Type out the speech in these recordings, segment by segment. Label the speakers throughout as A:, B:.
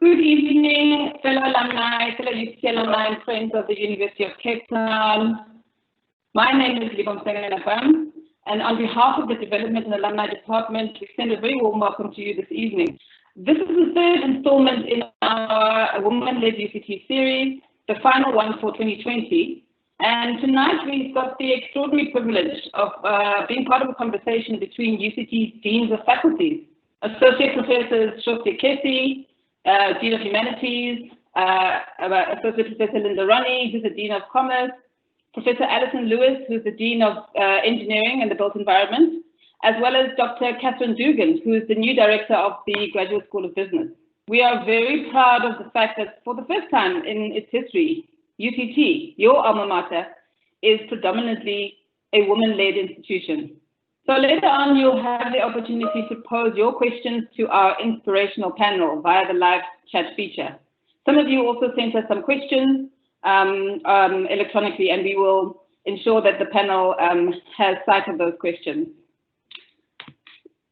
A: Good evening, fellow alumni, fellow UCT alumni and friends of the University of Cape Town. My name is Linda Ronnie, and on behalf of the Development and Alumni Department, we extend a very warm welcome to you this evening. This is the third installment in our A Women-led UCT series, the final one for 2020. And tonight we've got the extraordinary privilege of being part of a conversation between UCT Deans of Faculties, Associate Professors Shose Kessi, Dean of Humanities, Associate Professor Linda Ronnie, who's the Dean of Commerce, Professor Alison Lewis, who's the Dean of Engineering and the Built Environment, as well as Dr Catherine Duggan, who is the new Director of the Graduate School of Business. We are very proud of the fact that for the first time in its history, UCT, your alma mater, is predominantly a woman-led institution. So later on, you'll have the opportunity to pose your questions to our inspirational panel via the live chat feature. Some of you also sent us some questions electronically, and we will ensure that the panel has sight of those questions.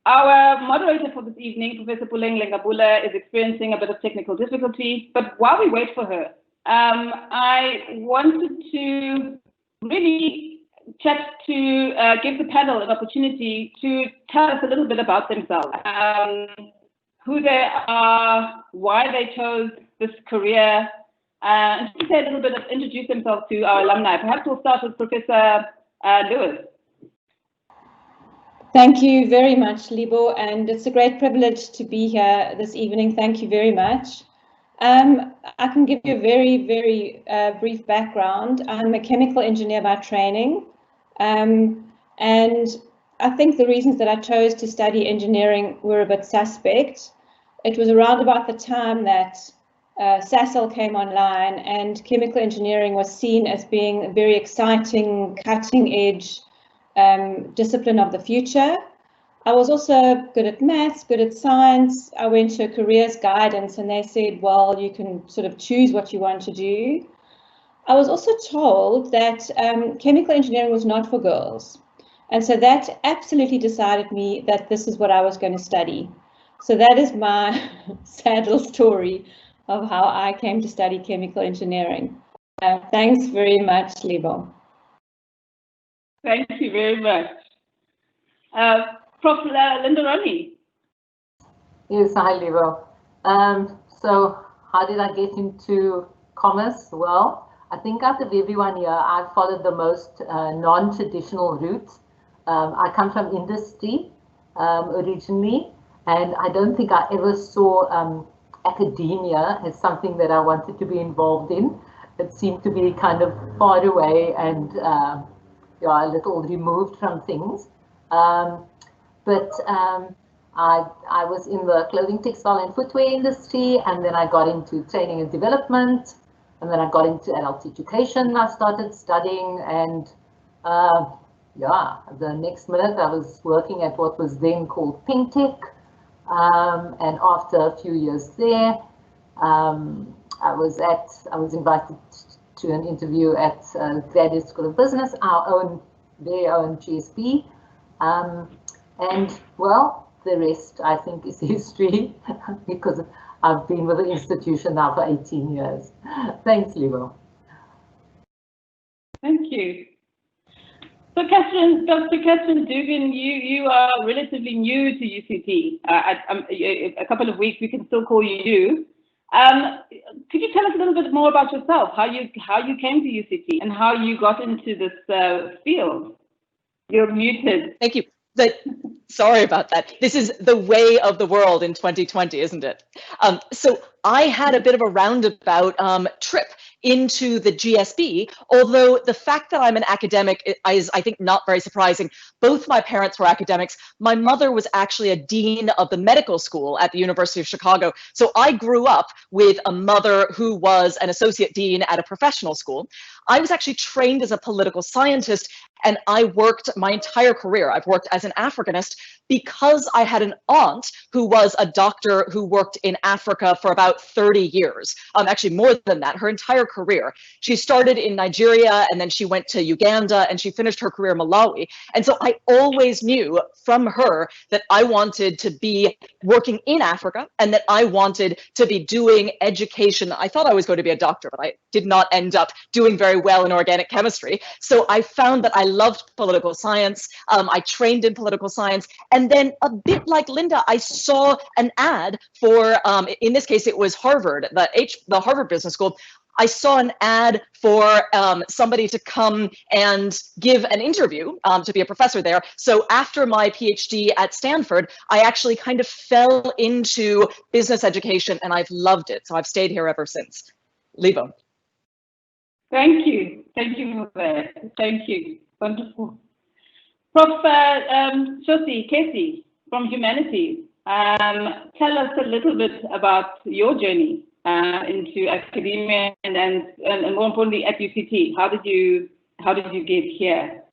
A: Our moderator for this evening, Professor Puleng Lenka-Bula, is experiencing a bit of technical difficulty, but while we wait for her, I wanted to really chat to give the panel an opportunity to tell us a little bit about themselves, who they are, why they chose this career, and to say a little bit of introduce themselves to our alumni. Perhaps we'll start with Professor Lewis.
B: Thank you very much, Libo, and it's a great privilege to be here this evening. Thank you very much. I can give you a very brief background. I'm a chemical engineer by training, and I think the reasons that I chose to study engineering were a bit suspect. It was around about the time that SASL came online and chemical engineering was seen as being a very exciting, cutting-edge discipline of the future. I was also good at maths, good at science. I went to a careers guidance and they said, well, you can sort of choose what you want to do. I was also told that chemical engineering was not for girls. And so that absolutely decided me that this is what I was going to study. So that is my sad little story of how I came to study chemical engineering. Thanks very much, Libo.
A: Thank you very much. Prof. Linda Ronnie.
C: Yes, hi, Libo. So how did I get into commerce? Well, I think out of everyone here, I followed the most non-traditional route. I come from industry originally, and I don't think I ever saw academia as something that I wanted to be involved in. It seemed to be kind of far away and a little removed from things. But I was in the clothing, textile and footwear industry, and then I got into training and development, and then I got into adult education. I started studying, and the next minute I was working at what was then called Pink Tech. And after a few years there, I was invited to an interview at Graduate School of Business, their own GSP. And well, the rest I think is history because I've been with the institution now for 18 years. Thanks, Libo.
A: Thank you. So Dr. Catherine Duggan, you are relatively new to UCT. A couple of weeks, we can still call you you. Could you tell us a little bit more about yourself, how you came to UCT and how you got into this field? You're muted.
D: Thank you. Sorry about that. This is the way of the world in 2020, isn't it? So I had a bit of a roundabout trip into the GSB, although the fact that I'm an academic is, I think, not very surprising. Both my parents were academics. My mother was actually a dean of the medical school at the University of Chicago. So I grew up with a mother who was an associate dean at a professional school. I was actually trained as a political scientist, and I worked my entire career. I've worked as an Africanist because I had an aunt who was a doctor who worked in Africa for about 30 years, actually more than that, her entire career. She started in Nigeria and then she went to Uganda and she finished her career in Malawi. And so I always knew from her that I wanted to be working in Africa and that I wanted to be doing education. I thought I was going to be a doctor, but I did not end up doing very well in organic chemistry. So I found that I loved political science. I trained in political science. And then a bit like Linda, I saw an ad for, in this case, it was Harvard, the Harvard Business School. I saw an ad for somebody to come and give an interview to be a professor there. So after my PhD at Stanford, I actually kind of fell into business education and I've loved it. So I've stayed here ever since. Libo.
A: Thank you. Thank you for that. Thank you. Wonderful. Prof. Shose, Kessi from Humanities, tell us a little bit about your journey into academia and more importantly at UCT. How did you get here?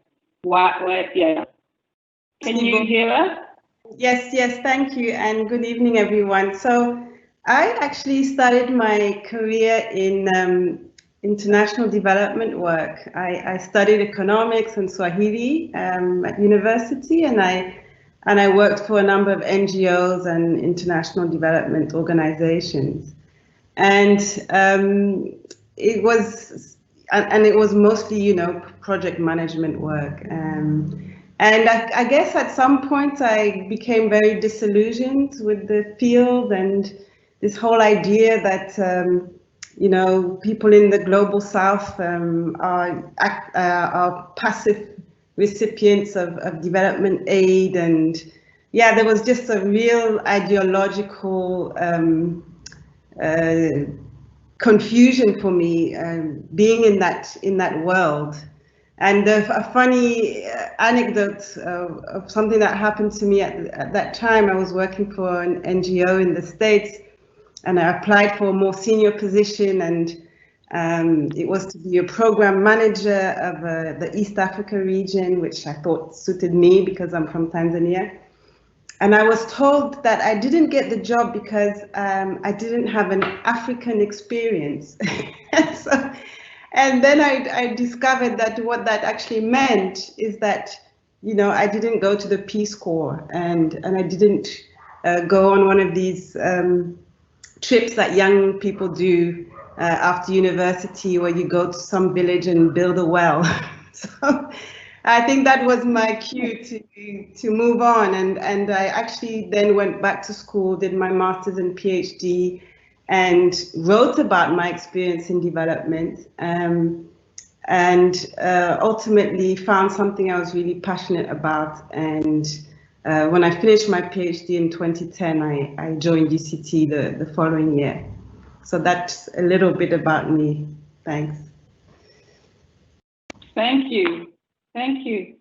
A: Why? Yeah. Can you hear us?
E: Yes, thank you, and good evening, everyone. So I actually started my career in international development work. I studied economics and Swahili at university, and I worked for a number of NGOs and international development organizations. And it was mostly, you know, project management work. And I guess at some point I became very disillusioned with the field and this whole idea that you know, people in the global south are passive recipients of development aid, and yeah, there was just a real ideological confusion for me being in that world. And a funny anecdote of something that happened to me at that time, I was working for an NGO in the States, and I applied for a more senior position, and it was to be a program manager of the East Africa region, which I thought suited me because I'm from Tanzania. And I was told that I didn't get the job because I didn't have an African experience. And then I discovered that what that actually meant is that, you know, I didn't go to the Peace Corps, and I didn't go on one of these trips that young people do after university, where you go to some village and build a well. So I think that was my cue to move on, and I actually then went back to school, did my master's and PhD, and wrote about my experience in development, and ultimately found something I was really passionate about. And when I finished my PhD in 2010, I joined UCT the following year. So that's a little bit about me. Thanks.
A: Thank you. Thank you.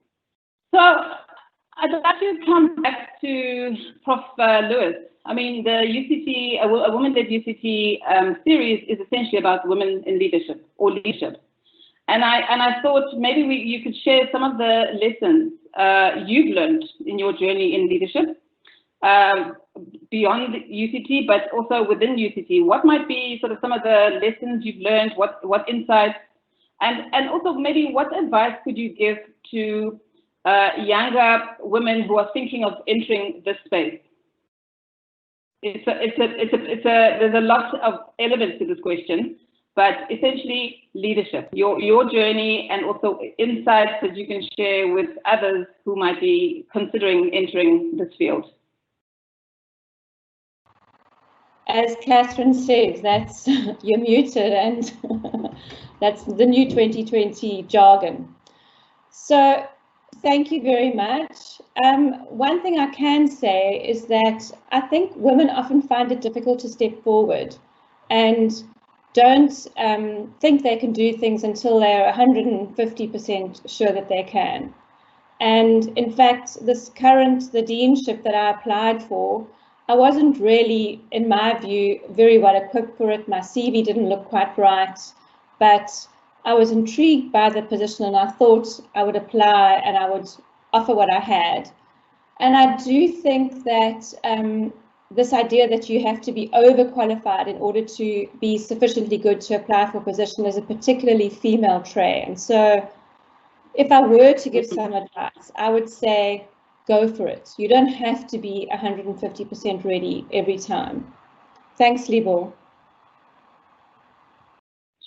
A: So I'd like to come back to Prof. Lewis. I mean, the UCT, A Women-led UCT series is essentially about women in leadership or leadership. And I thought maybe you could share some of the lessons you've learned in your journey in leadership beyond UCT, but also within UCT. What might be sort of some of the lessons you've learned, what insights, and also maybe what advice could you give to younger women who are thinking of entering this space? There's a lot of elements to this question, but essentially leadership, your journey, and also insights that you can share with others who might be considering entering this field.
B: As Catherine says, that's you're muted, and that's the new 2020 jargon. So thank you very much. One thing I can say is that I think women often find it difficult to step forward and don't think they can do things until they're 150% sure that they can. And in fact, the deanship that I applied for, I wasn't really, in my view, very well equipped for it. My CV didn't look quite right, but I was intrigued by the position and I thought I would apply and I would offer what I had. And I do think that this idea that you have to be overqualified in order to be sufficiently good to apply for a position is a particularly female trait. And so if I were to give some advice, I would say go for it. You don't have to be 150% ready every time. Thanks, Libo.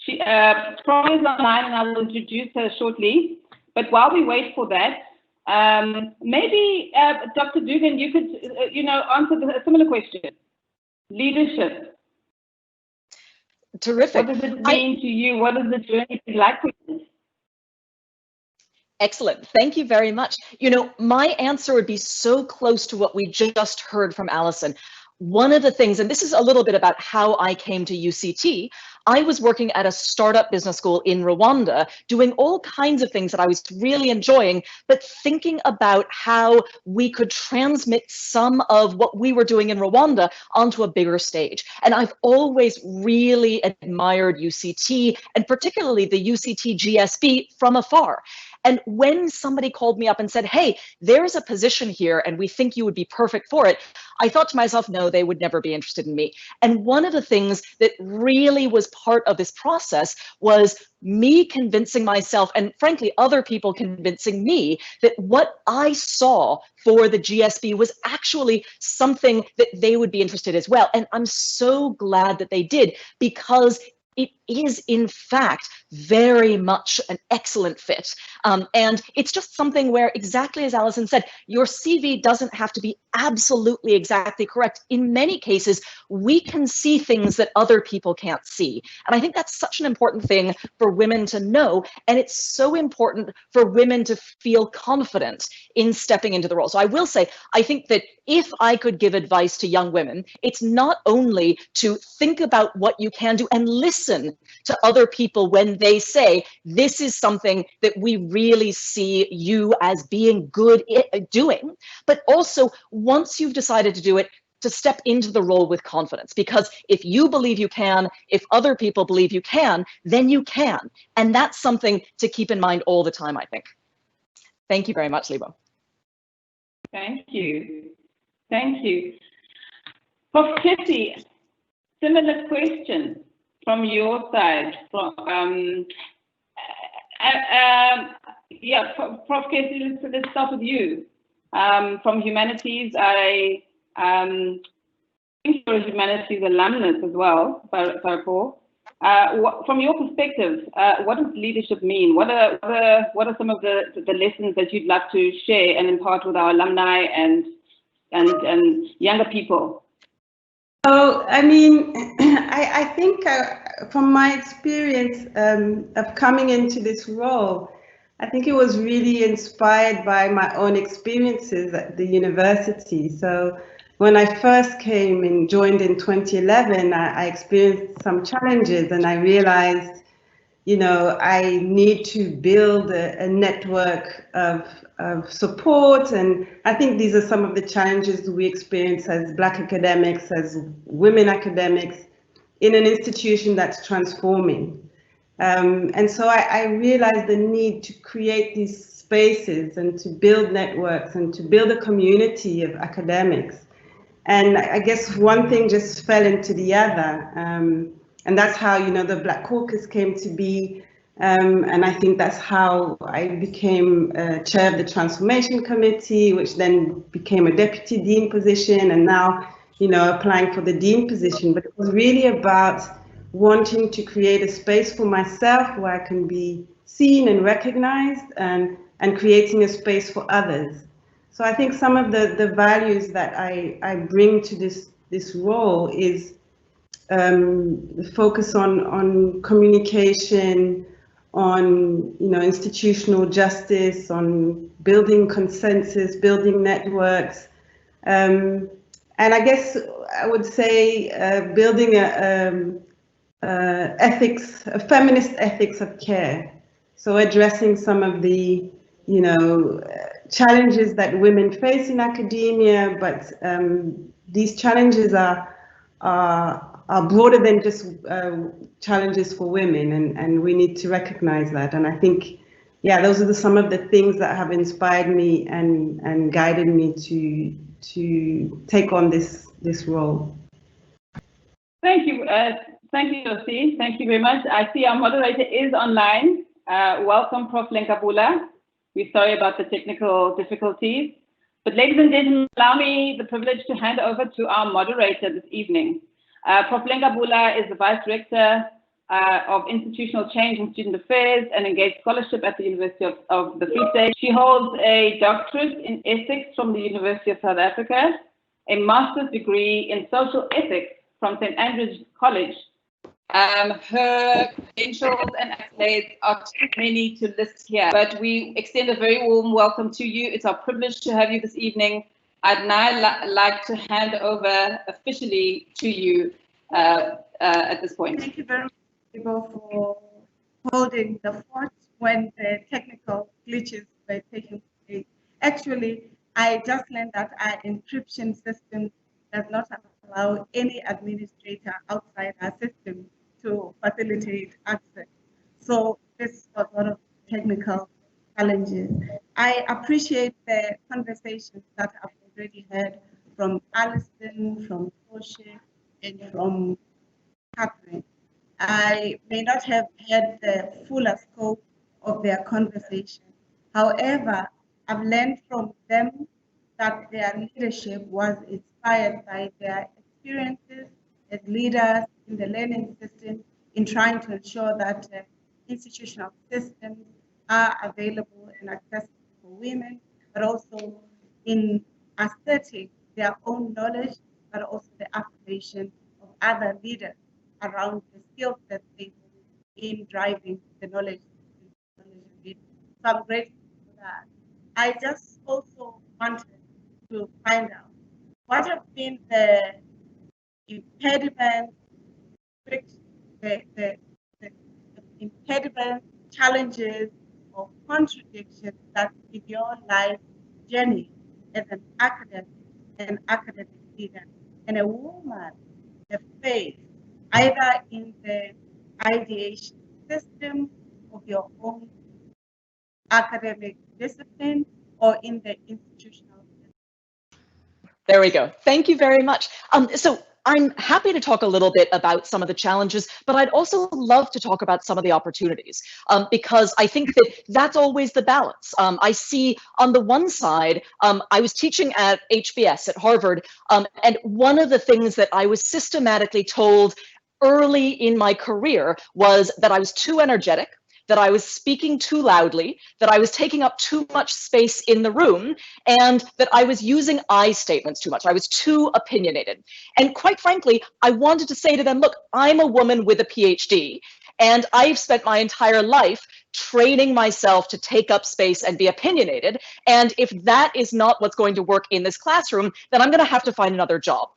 A: Troy is online and I will introduce her shortly. But while we wait for that, maybe Dr. Duggan, you could, answer a similar question. Leadership.
D: Terrific.
A: What does it mean to you? What is the journey like for you?
D: Excellent. Thank you very much. My answer would be so close to what we just heard from Alison. One of the things, and this is a little bit about how I came to UCT, I was working at a startup business school in Rwanda, doing all kinds of things that I was really enjoying, but thinking about how we could transmit some of what we were doing in Rwanda onto a bigger stage. And I've always really admired UCT, and particularly the UCT GSB from afar. And when somebody called me up and said, hey, there's a position here and we think you would be perfect for it, I thought to myself, no, they would never be interested in me. And one of the things that really was part of this process was me convincing myself, and frankly, other people convincing me, that what I saw for the GSB was actually something that they would be interested as well. And I'm so glad that they did, because it is, in fact, very much an excellent fit. And it's just something where, exactly as Alison said, your CV doesn't have to be absolutely exactly correct. In many cases, we can see things that other people can't see. And I think that's such an important thing for women to know. And it's so important for women to feel confident in stepping into the role. So I will say, I think that if I could give advice to young women, it's not only to think about what you can do and listen to other people when they say, this is something that we really see you as being good at doing, but also once you've decided to do it, to step into the role with confidence. Because if you believe you can, if other people believe you can, then you can. And that's something to keep in mind all the time, I think. Thank you very much, Libo.
A: Thank you. Thank you. Prof. Kessi, similar question from your side. Prof. Kessi, let's start with you. From Humanities, I think you're a Humanities alumnus as well, if I recall. From your perspective, what does leadership mean? What are some of the lessons that you'd love to share and impart with our alumni and younger people?
E: So, I mean, I think from my experience of coming into this role, I think it was really inspired by my own experiences at the university. So when I first came and joined in 2011, I experienced some challenges, and I realized, I need to build a network of support. And I think these are some of the challenges we experience as Black academics, as women academics in an institution that's transforming. And so I realized the need to create these spaces and to build networks and to build a community of academics. And I guess one thing just fell into the other. And that's how, the Black Caucus came to be. And I think that's how I became chair of the Transformation Committee, which then became a deputy dean position, and now, applying for the dean position. But it was really about wanting to create a space for myself where I can be seen and recognized, and creating a space for others. So I think some of the values that I bring to this role is focus on communication, on institutional justice, on building consensus, building networks, and I guess I would say building a feminist ethics of care. So addressing some of the challenges that women face in academia, but these challenges are broader than just challenges for women, and we need to recognize that. And I think yeah, those are some of the things that have inspired me and guided me to take on this role.
A: Thank you, Josie. Thank you very much. I see our moderator is online. Welcome, Prof. Lenka-Bula. We're sorry about the technical difficulties. But ladies and gentlemen, allow me the privilege to hand over to our moderator this evening. Prof. Lenka-Bula is the Vice-Rector of Institutional Change and Student Affairs and Engaged Scholarship at the University of the Free State. She holds a doctorate in ethics from the University of South Africa, a master's degree in social ethics from St. Andrew's College. Her credentials and accolades are too many to list here, but we extend a very warm welcome to you. It's our privilege to have you this evening. I'd now like to hand over officially to you at this point.
F: Thank you very much, for holding the fort when the technical glitches were taking place. Actually, I just learned that our encryption system does not allow any administrator outside our system to facilitate access. So this was one of the technical challenges. I appreciate the conversations that I've already heard from Alison, from Shose, and from Catherine. I may not have had the fuller scope of their conversation. However, I've learned from them that their leadership was inspired by their experiences as leaders in the learning system in trying to ensure that institutional systems are available and accessible for women, but also in asserting their own knowledge, but also the affirmation of other leaders around the skills that they need in driving the knowledge. So I'm grateful for that. I just also wanted to find out what have been the impediments, the impediments, challenges, or contradictions that in your life journey as an academic leader and a woman have faced either in the ideation system of your own academic discipline or in the institutional system.
D: There we go. Thank you very much. So I'm happy to talk a little bit about some of the challenges, but I'd also love to talk about some of the opportunities, because I think that that's always the balance. I see on the one side, I was teaching at HBS at Harvard, and one of the things that I was systematically told early in my career was that I was too energetic, that I was speaking too loudly, that I was taking up too much space in the room, and that I was using I statements too much. I was too opinionated. And quite frankly, I wanted to say to them, look, I'm a woman with a PhD, and I've spent my entire life training myself to take up space and be opinionated. And if that is not what's going to work in this classroom, then I'm going to have to find another job.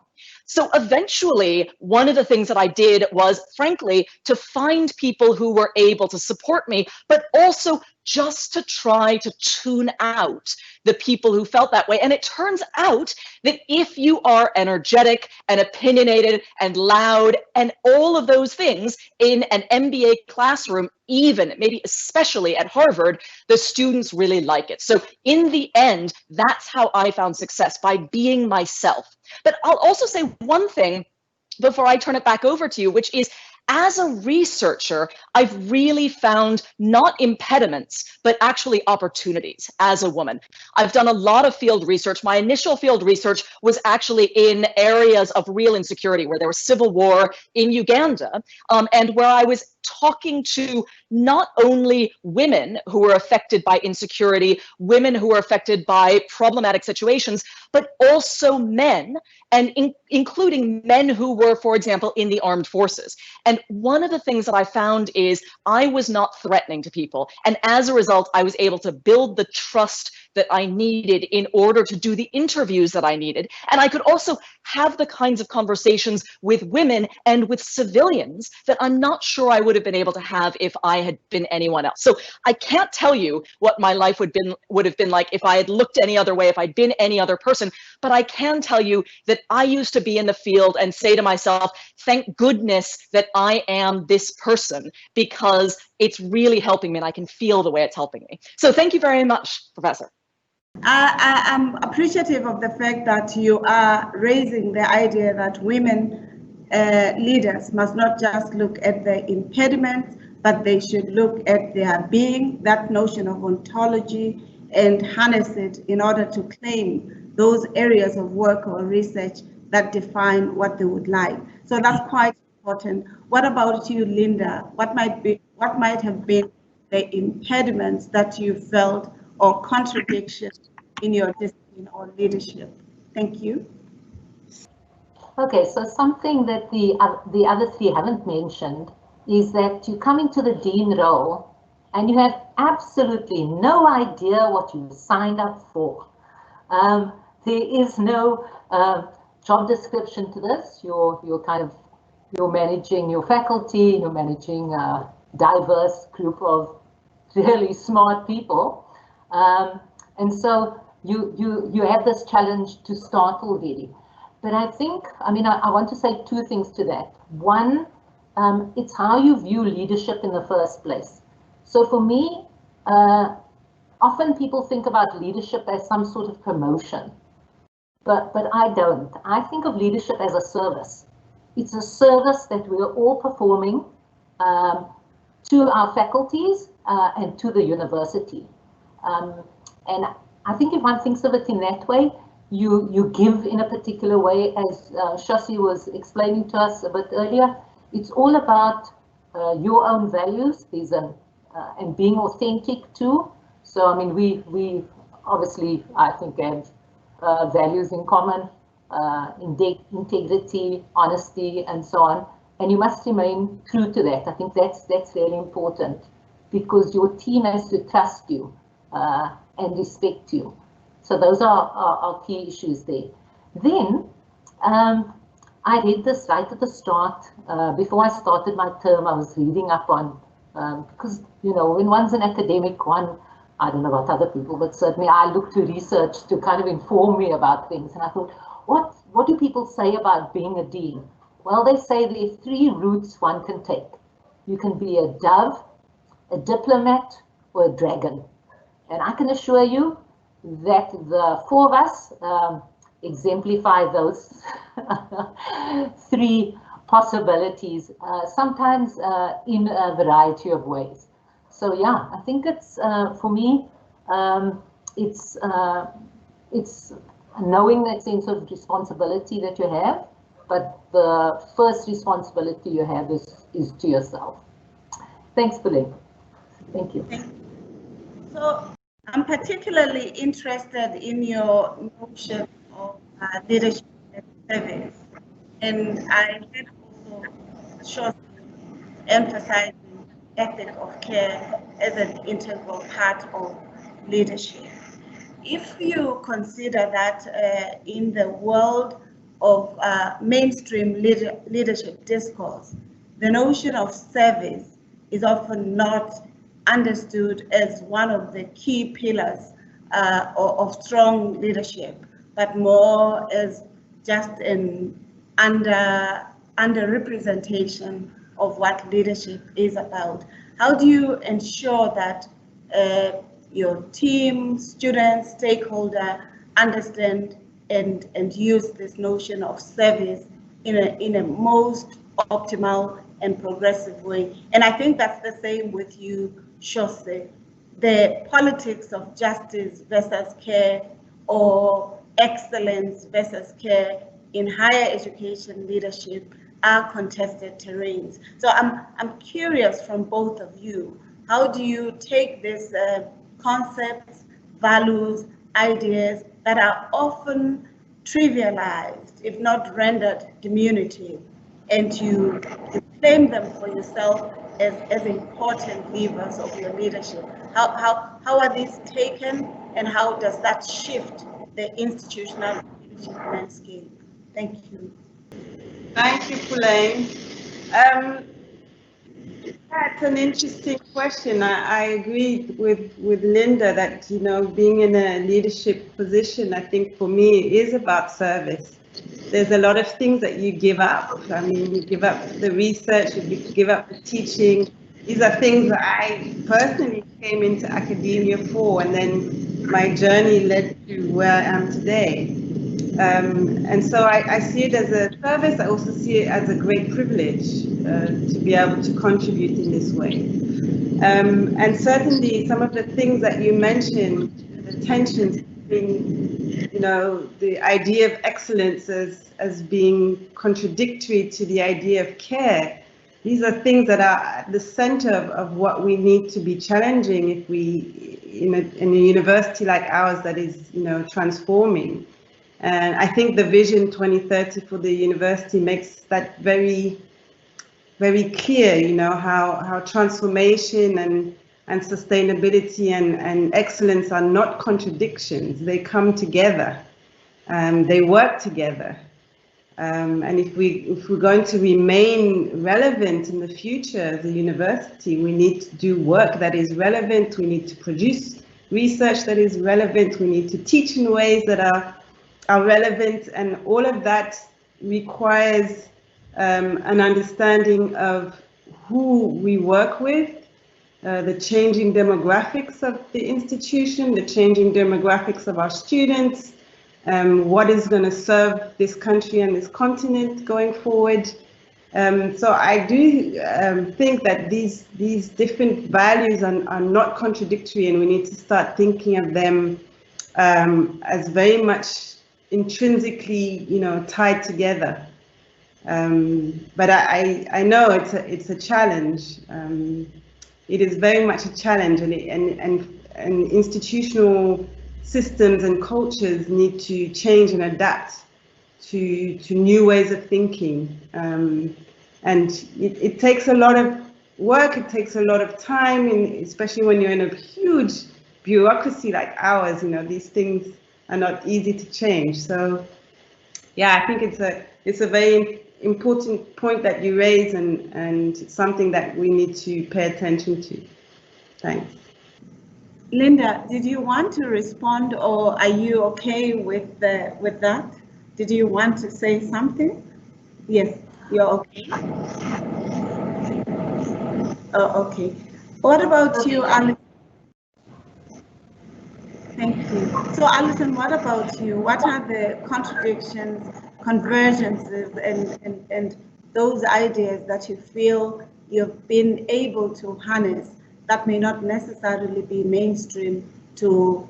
D: So eventually, one of the things that I did was, frankly, to find people who were able to support me, but also just to try to tune out the people who felt that way. And it turns out that if you are energetic and opinionated and loud and all of those things in an MBA classroom, even maybe especially at Harvard, the students really like it. So in the end, that's how I found success, by being myself. But I'll also say one thing before I turn it back over to you, which is, as a researcher, I've really found not impediments, but actually opportunities as a woman. I've done a lot of field research. My initial field research was actually in areas of real insecurity, where there was civil war in Uganda, and where I was talking to not only women who were affected by insecurity, women who were affected by problematic situations, but also men, and including men who were, for example, in the armed forces. And one of the things that I found is I was not threatening to people. And as a result, I was able to build the trust that I needed in order to do the interviews that I needed. And I could also have the kinds of conversations with women and with civilians that I'm not sure I would would have been able to have if I had been anyone else. So I can't tell you what my life would have been like if I had looked any other way, if I'd been any other person, but I can tell you that I used to be in the field and say to myself, thank goodness that I am this person, because it's really helping me and I can feel the way it's helping me. So thank you very much, Professor.
F: I am appreciative of the fact that you are raising the idea that women leaders must not just look at the impediments, but they should look at their being, that notion of ontology, and harness it in order to claim those areas of work or research that define what they would like. So that's quite important. What about you, Linda? What might have been the impediments that you felt or contradictions in your discipline or leadership? Thank you.
C: Okay, so something that the other three haven't mentioned is that you come into the dean role and you have absolutely no idea what you signed up for. There is no job description to this. You're managing your faculty, you're managing a diverse group of really smart people, and so you have this challenge to start already. But I think, I want to say two things to that. One, it's how you view leadership in the first place. So for me, often people think about leadership as some sort of promotion, but I don't. I think of leadership as a service. It's a service that we're all performing to our faculties and to the university. And I think if one thinks of it in that way, you give in a particular way, as Shose was explaining to us a bit earlier. It's all about your own values, and being authentic too. So we obviously, I think, have values in common, integrity, honesty, and so on. And you must remain true to that. I think that's really important, because your team has to trust you and respect you. So those are our key issues there. Then I read this right at the start. Before I started my term, I was reading up on, because, when one's an academic, I don't know about other people, but certainly I look to research to kind of inform me about things. And I thought, what do people say about being a dean? Well, they say there are three routes one can take. You can be a dove, a diplomat, or a dragon. And I can assure you that the four of us exemplify those three possibilities, sometimes in a variety of ways. So yeah, I think it's, for me, it's knowing that sense of responsibility that you have, but the first responsibility you have is to yourself. Thanks, Puleng. Thank you.
F: So I'm particularly interested in your notion of leadership and service, and I heard also Shose emphasizing ethic of care as an integral part of leadership. If you consider that in the world of mainstream leadership discourse, the notion of service is often not understood as one of the key pillars of strong leadership, but more as just an underrepresentation of what leadership is about. How do you ensure that your team, students, stakeholder understand and use this notion of service in a most optimal and progressive way? And I think that's the same with you, Shose. The politics of justice versus care, or excellence versus care in higher education leadership are contested terrains. So I'm curious from both of you, how do you take these concepts, values, ideas that are often trivialized, if not rendered diminutive, and you claim them for yourself as important levers of your leadership? How are these taken, and how does that shift the institutional leadership landscape? Thank you.
E: Thank you, Puleng. That's an interesting question. I agree with Linda that, you know, being in a leadership position, I think for me is about service. There's a lot of things that you give up. I mean, you give up the research, you give up the teaching. These are things that I personally came into academia for, and then my journey led to where I am today. And so I see it as a service. I also see it as a great privilege to be able to contribute in this way. And certainly some of the things that you mentioned, the tensions between, you know, the idea of excellence as being contradictory to the idea of care. These are things that are at the center of what we need to be challenging if we, in a university like ours that is, you know, transforming. And I think the Vision 2030 for the university makes that very, very clear, you know, how transformation and sustainability and excellence are not contradictions. They come together, they work together. And if we're going to remain relevant in the future as a university, we need to do work that is relevant. We need to produce research that is relevant. We need to teach in ways that are relevant, and all of that requires an understanding of who we work with, the changing demographics of the institution, the changing demographics of our students, what is going to serve this country and this continent going forward. So I do think that these different values are not contradictory, and we need to start thinking of them as very much intrinsically, you know, tied together. But I know it's a challenge. It is very much a challenge, and institutional systems and cultures need to change and adapt to new ways of thinking. And it takes a lot of work. It takes a lot of time, and especially when you're in a huge bureaucracy like ours. You know, these things are not easy to change. So yeah, I think it's a very important point that you raise, and something that we need to pay attention to. Thanks.
F: Linda, did you want to respond, or are you okay with that? Did you want to say something? Yes, you're okay. Oh, okay. What about you, Alison? Thank you. So, Alison, what about you? What are the contradictions, convergences, and those ideas that you feel you've been able to harness that may not necessarily be mainstream to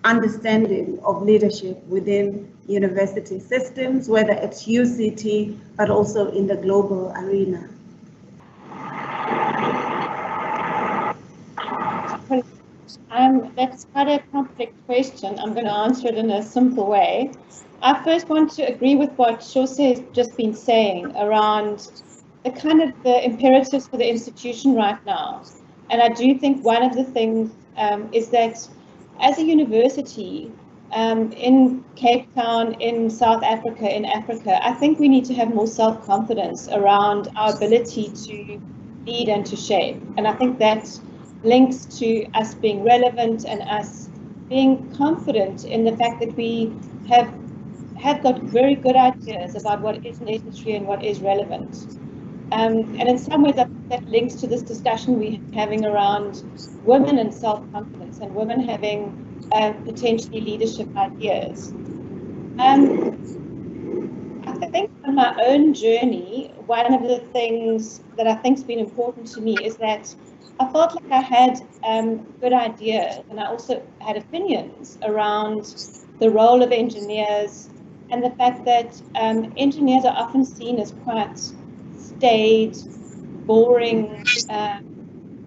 F: understanding of leadership within university systems, whether it's UCT, but also in the global arena?
B: That's quite a complex question. I'm going to answer it in a simple way. I first want to agree with what Shose has just been saying around the imperatives for the institution right now. And I do think one of the things is that as a university in Cape Town, in South Africa, in Africa, I think we need to have more self-confidence around our ability to lead and to shape. And I think that links to us being relevant and us being confident in the fact that we have got very good ideas about what is necessary and what is relevant. And in some ways that links to this discussion we're having around women and self-confidence and women having potentially leadership ideas. I think on my own journey, one of the things that I think has been important to me is that I felt like I had good ideas, and I also had opinions around the role of engineers and the fact that engineers are often seen as quite staid, boring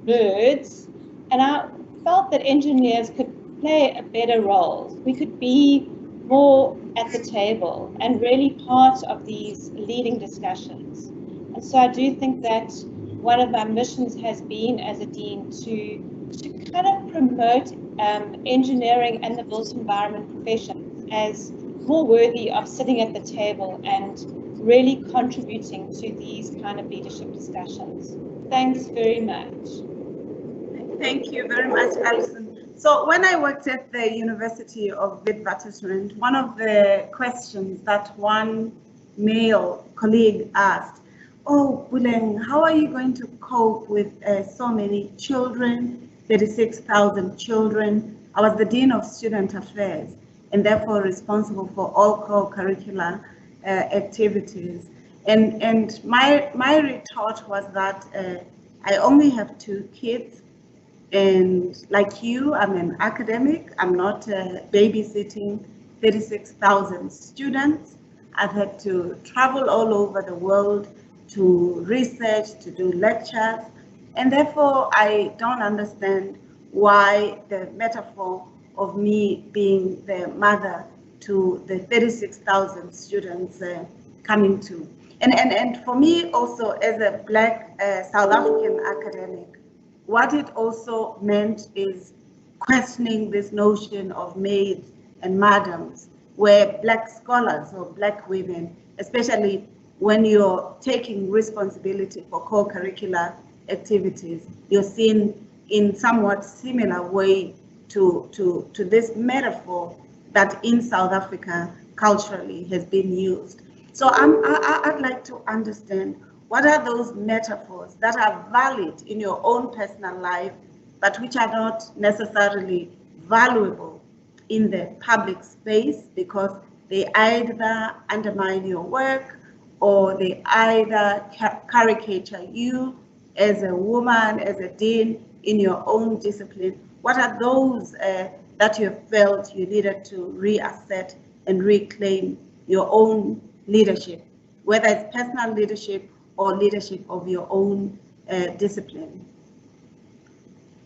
B: nerds, and I felt that engineers could play a better role. We could be more at the table and really part of these leading discussions. And so I do think that one of my missions has been as a dean to kind of promote engineering and the built environment professions as more worthy of sitting at the table and really contributing to these kind of leadership discussions. Thanks very much.
F: Thank you very much, Alison. So when I worked at the University of Witwatersrand, one of the questions that one male colleague asked, "Oh, Puleng, how are you going to cope with so many children, 36,000 children?" I was the Dean of Student Affairs and therefore responsible for all co-curricular activities. And my retort was that I only have 2 kids, and like you, I'm an academic. I'm not babysitting 36,000 students. I've had to travel all over the world to research, to do lectures, and therefore I don't understand why the metaphor of me being the mother to the 36,000 students coming to. And for me also, as a Black South African academic, what it also meant is questioning this notion of maids and madams, where Black scholars or Black women, especially when you're taking responsibility for co-curricular activities, you're seen in somewhat similar way to this metaphor that in South Africa culturally has been used. So I'd like to understand, what are those metaphors that are valid in your own personal life, but which are not necessarily valuable in the public space because they either undermine your work or they either caricature you as a woman, as a dean in your own discipline? What are those that you have felt you needed to reassert and reclaim your own leadership, whether it's personal leadership or leadership of your own discipline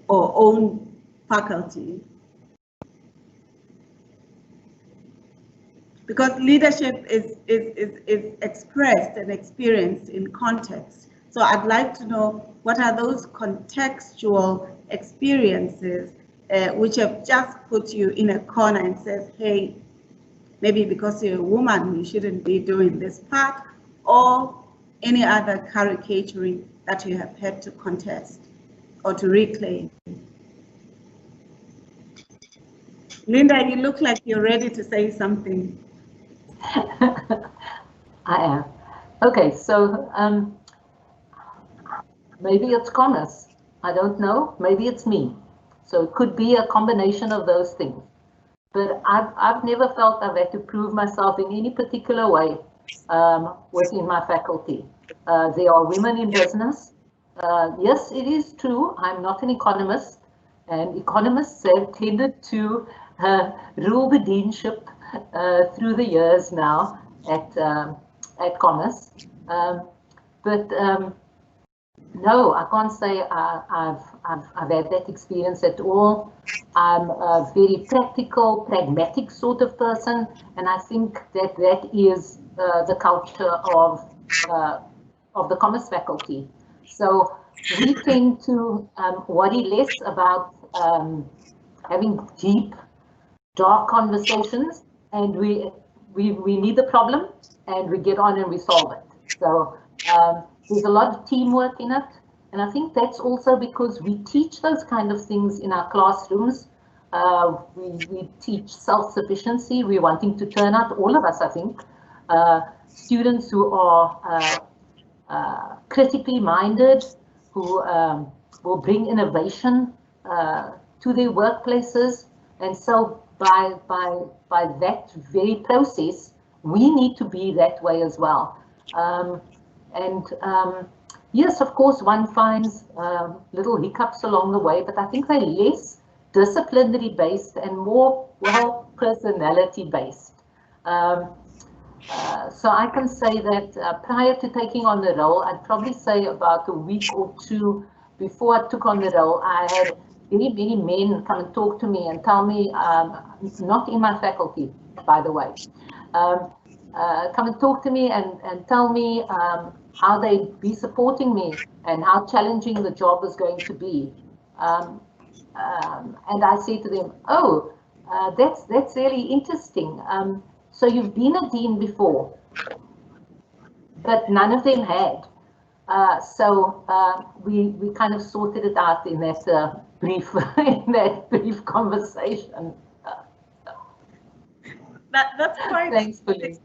F: or own faculty? Because leadership is expressed and experienced in context. So I'd like to know, what are those contextual experiences which have just put you in a corner and says, hey, maybe because you're a woman, you shouldn't be doing this part, or any other caricaturing that you have had to contest or to reclaim? Linda, you look like you're ready to say something.
C: I am. Okay, so maybe it's commerce. I don't know. Maybe it's me. So it could be a combination of those things. But I've never felt I've had to prove myself in any particular way within my faculty. There are women in business. Yes, it is true. I'm not an economist, and economists have tended to rule the deanship through the years now at Commerce. But no, I can't say I've had that experience at all. I'm a very practical, pragmatic sort of person, and I think that is the culture of the Commerce faculty. So we tend to worry less about having deep, dark conversations, and we need the problem and we get on and we solve it. So there's a lot of teamwork in it, and I think that's also because we teach those kind of things in our classrooms. We teach self-sufficiency. We're wanting to turn out, all of us, I think, students who are critically minded, who will bring innovation to their workplaces. And so by that very process, we need to be that way as well. Yes, of course, one finds little hiccups along the way, but I think they're less disciplinary based and more, well, personality based. So I can say that prior to taking on the role, I'd probably say about a week or two before I took on the role, I had very many men come and talk to me and tell me, not in my faculty, by the way, come and talk to me and tell me how they'd be supporting me and how challenging the job was going to be. And I say to them, oh, that's really interesting. So you've been a dean before, but none of them had. We kind of sorted it out in that brief conversation.
F: That's quite.
C: Thanks, Puleng.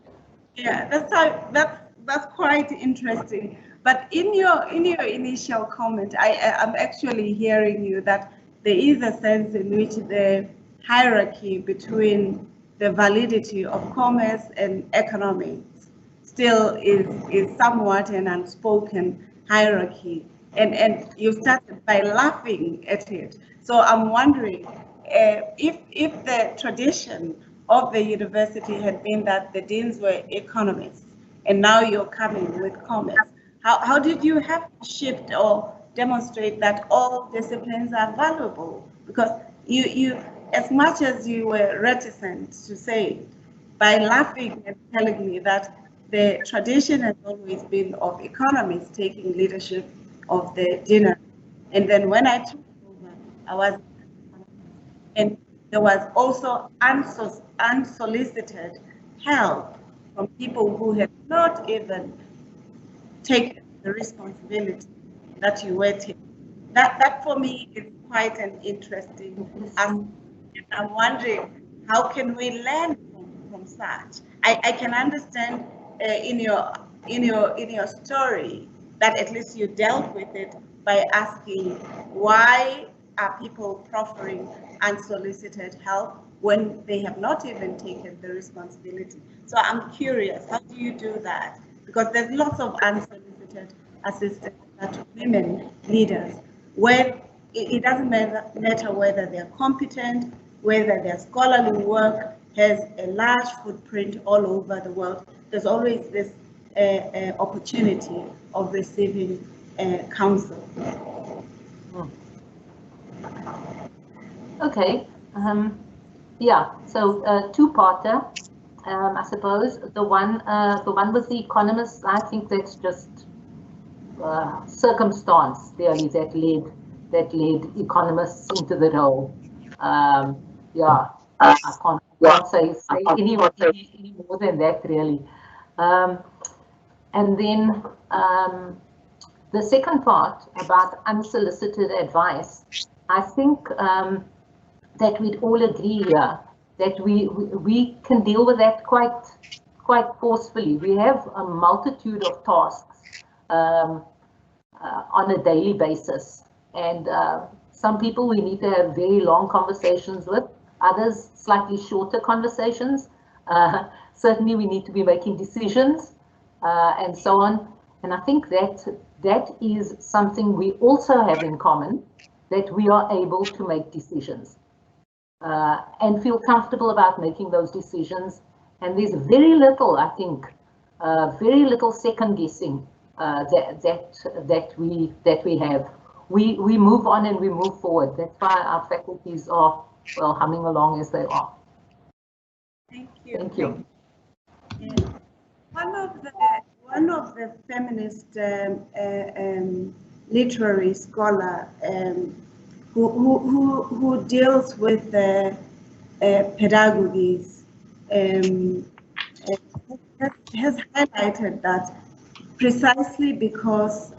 F: Yeah, that's quite interesting. But in your initial comment, I'm actually hearing you that there is a sense in which the hierarchy between the validity of commerce and economics still is somewhat an unspoken hierarchy, and you started by laughing at it. So I'm wondering if the tradition of the university had been that the deans were economists, and now you're coming with commerce. How did you have to shift or demonstrate that all disciplines are valuable? Because you as much as you were reticent to say it, by laughing and telling me that the tradition has always been of economists taking leadership of the dinner, and then when I took over, I was, and there was also unsolicited help from people who had not even taken the responsibility that you were taking. That for me is quite an interesting aspect. I'm wondering, how can we learn from such? I can understand in your story that at least you dealt with it by asking why are people proffering unsolicited help when they have not even taken the responsibility. So I'm curious, how do you do that? Because there's lots of unsolicited assistance that women leaders, where it doesn't matter whether they're competent, whether their scholarly work has a large footprint all over the world. There's always this opportunity of receiving counsel.
C: Okay. Yeah. So two-parter. I suppose the one with the economists, I think that's just circumstance really that led economists into the role. Yeah, I can't say any more than that really. And then the second part about unsolicited advice, I think that we'd all agree here that we can deal with that quite forcefully. We have a multitude of tasks on a daily basis, and some people we need to have very long conversations with, others slightly shorter conversations. Certainly we need to be making decisions and so on. And I think that is something we also have in common, that we are able to make decisions and feel comfortable about making those decisions. And there's very little, I think, very little second guessing that we have. We move on and we move forward. That's why our faculties are, well, humming along as they are.
F: Thank you.
C: Thank you.
F: Yeah. One of the feminist literary scholar who deals with pedagogies has highlighted that precisely because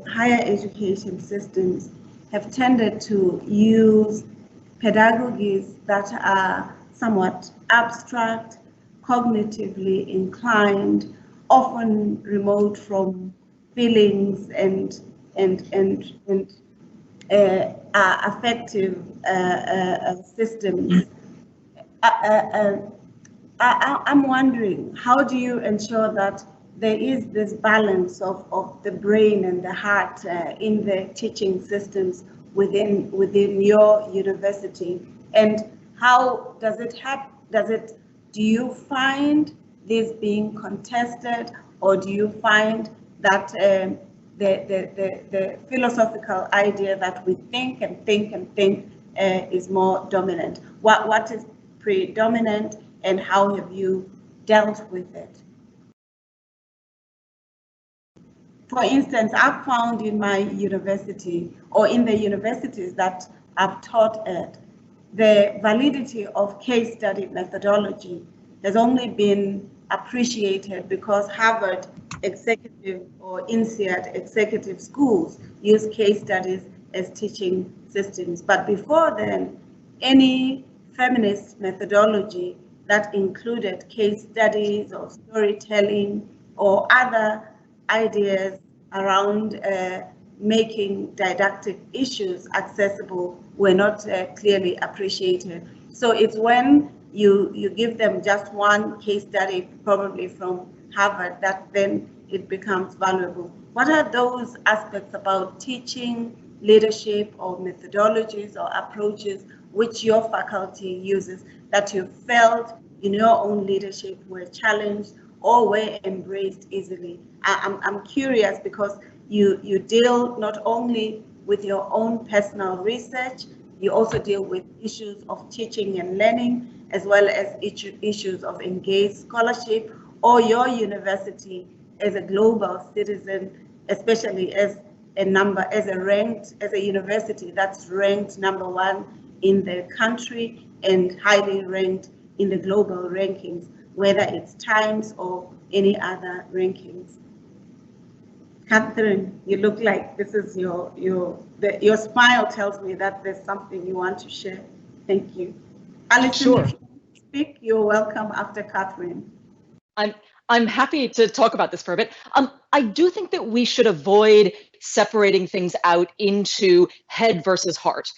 F: higher education systems have tended to use pedagogies that are somewhat abstract, cognitively inclined, often remote from feelings and affective systems. I'm wondering, how do you ensure that there is this balance of the brain and the heart in the teaching systems within your university, and how does it happen? Do you find this being contested, or do you find that the philosophical idea that we think is more dominant? What is predominant, and how have you dealt with it? For instance, I've found in my university, or in the universities that I've taught at, the validity of case study methodology has only been appreciated because Harvard executive or INSEAD executive schools use case studies as teaching systems. But before then, any feminist methodology that included case studies or storytelling or other ideas around making didactic issues accessible were not clearly appreciated. So it's when you give them just one case study, probably from Harvard, that then it becomes valuable. What are those aspects about teaching, leadership, or methodologies or approaches which your faculty uses that you felt in your own leadership were challenged or were embraced easily? I'm curious because you deal not only with your own personal research, you also deal with issues of teaching and learning, as well as issues of engaged scholarship, or your university as a global citizen, especially as a university that's ranked #1 in the country and highly ranked in the global rankings, whether it's Times or any other rankings. Catherine, you look like this is your smile tells me that there's something you want to share. Thank you. Alison,
D: Sure.
F: if you want to speak, you're welcome after Catherine.
D: I'm happy to talk about this for a bit. I do think that we should avoid separating things out into head versus heart.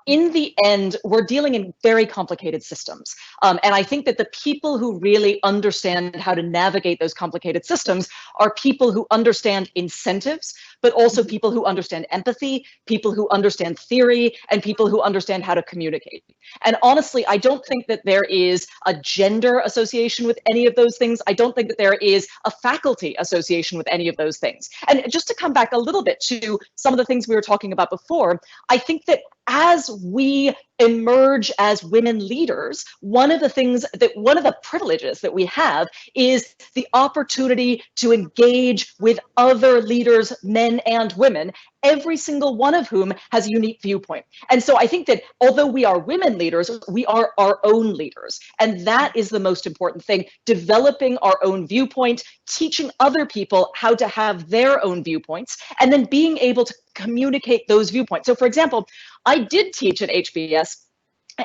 D: In the end, we're dealing in very complicated systems. And I think that the people who really understand how to navigate those complicated systems are people who understand incentives, but also people who understand empathy, people who understand theory, and people who understand how to communicate. And honestly, I don't think that there is a gender association with any of those things. I don't think that there is a faculty association with any of those things. And just to come back a little bit to some of the things we were talking about before, I think that as we emerge as women leaders, one of the privileges that we have is the opportunity to engage with other leaders, men and women, every single one of whom has a unique viewpoint. And so I think that although we are women leaders, we are our own leaders. And that is the most important thing, developing our own viewpoint, teaching other people how to have their own viewpoints, and then being able to communicate those viewpoints. So for example, I did teach at HBS,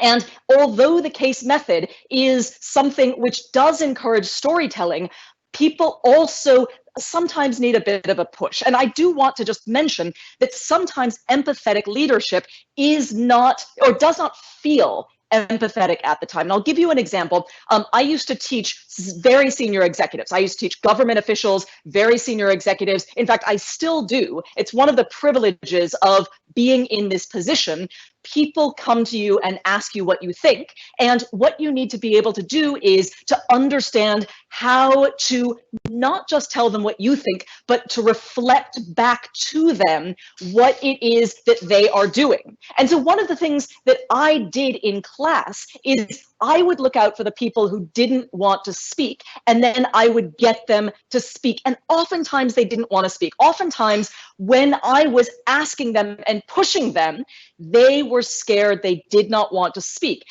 D: and although the case method is something which does encourage storytelling, people also sometimes need a bit of a push. And I do want to just mention that sometimes empathetic leadership is not, or does not feel empathetic at the time. And I'll give you an example. I used to teach very senior executives. I used to teach government officials, very senior executives. In fact, I still do. It's one of the privileges of being in this position. People come to you and ask you what you think. And what you need to be able to do is to understand how to not just tell them what you think, but to reflect back to them what it is that they are doing. And so one of the things that I did in class is I would look out for the people who didn't want to speak, and then I would get them to speak. And oftentimes they didn't want to speak. Oftentimes when I was asking them and pushing them, they were scared, they did not want to speak.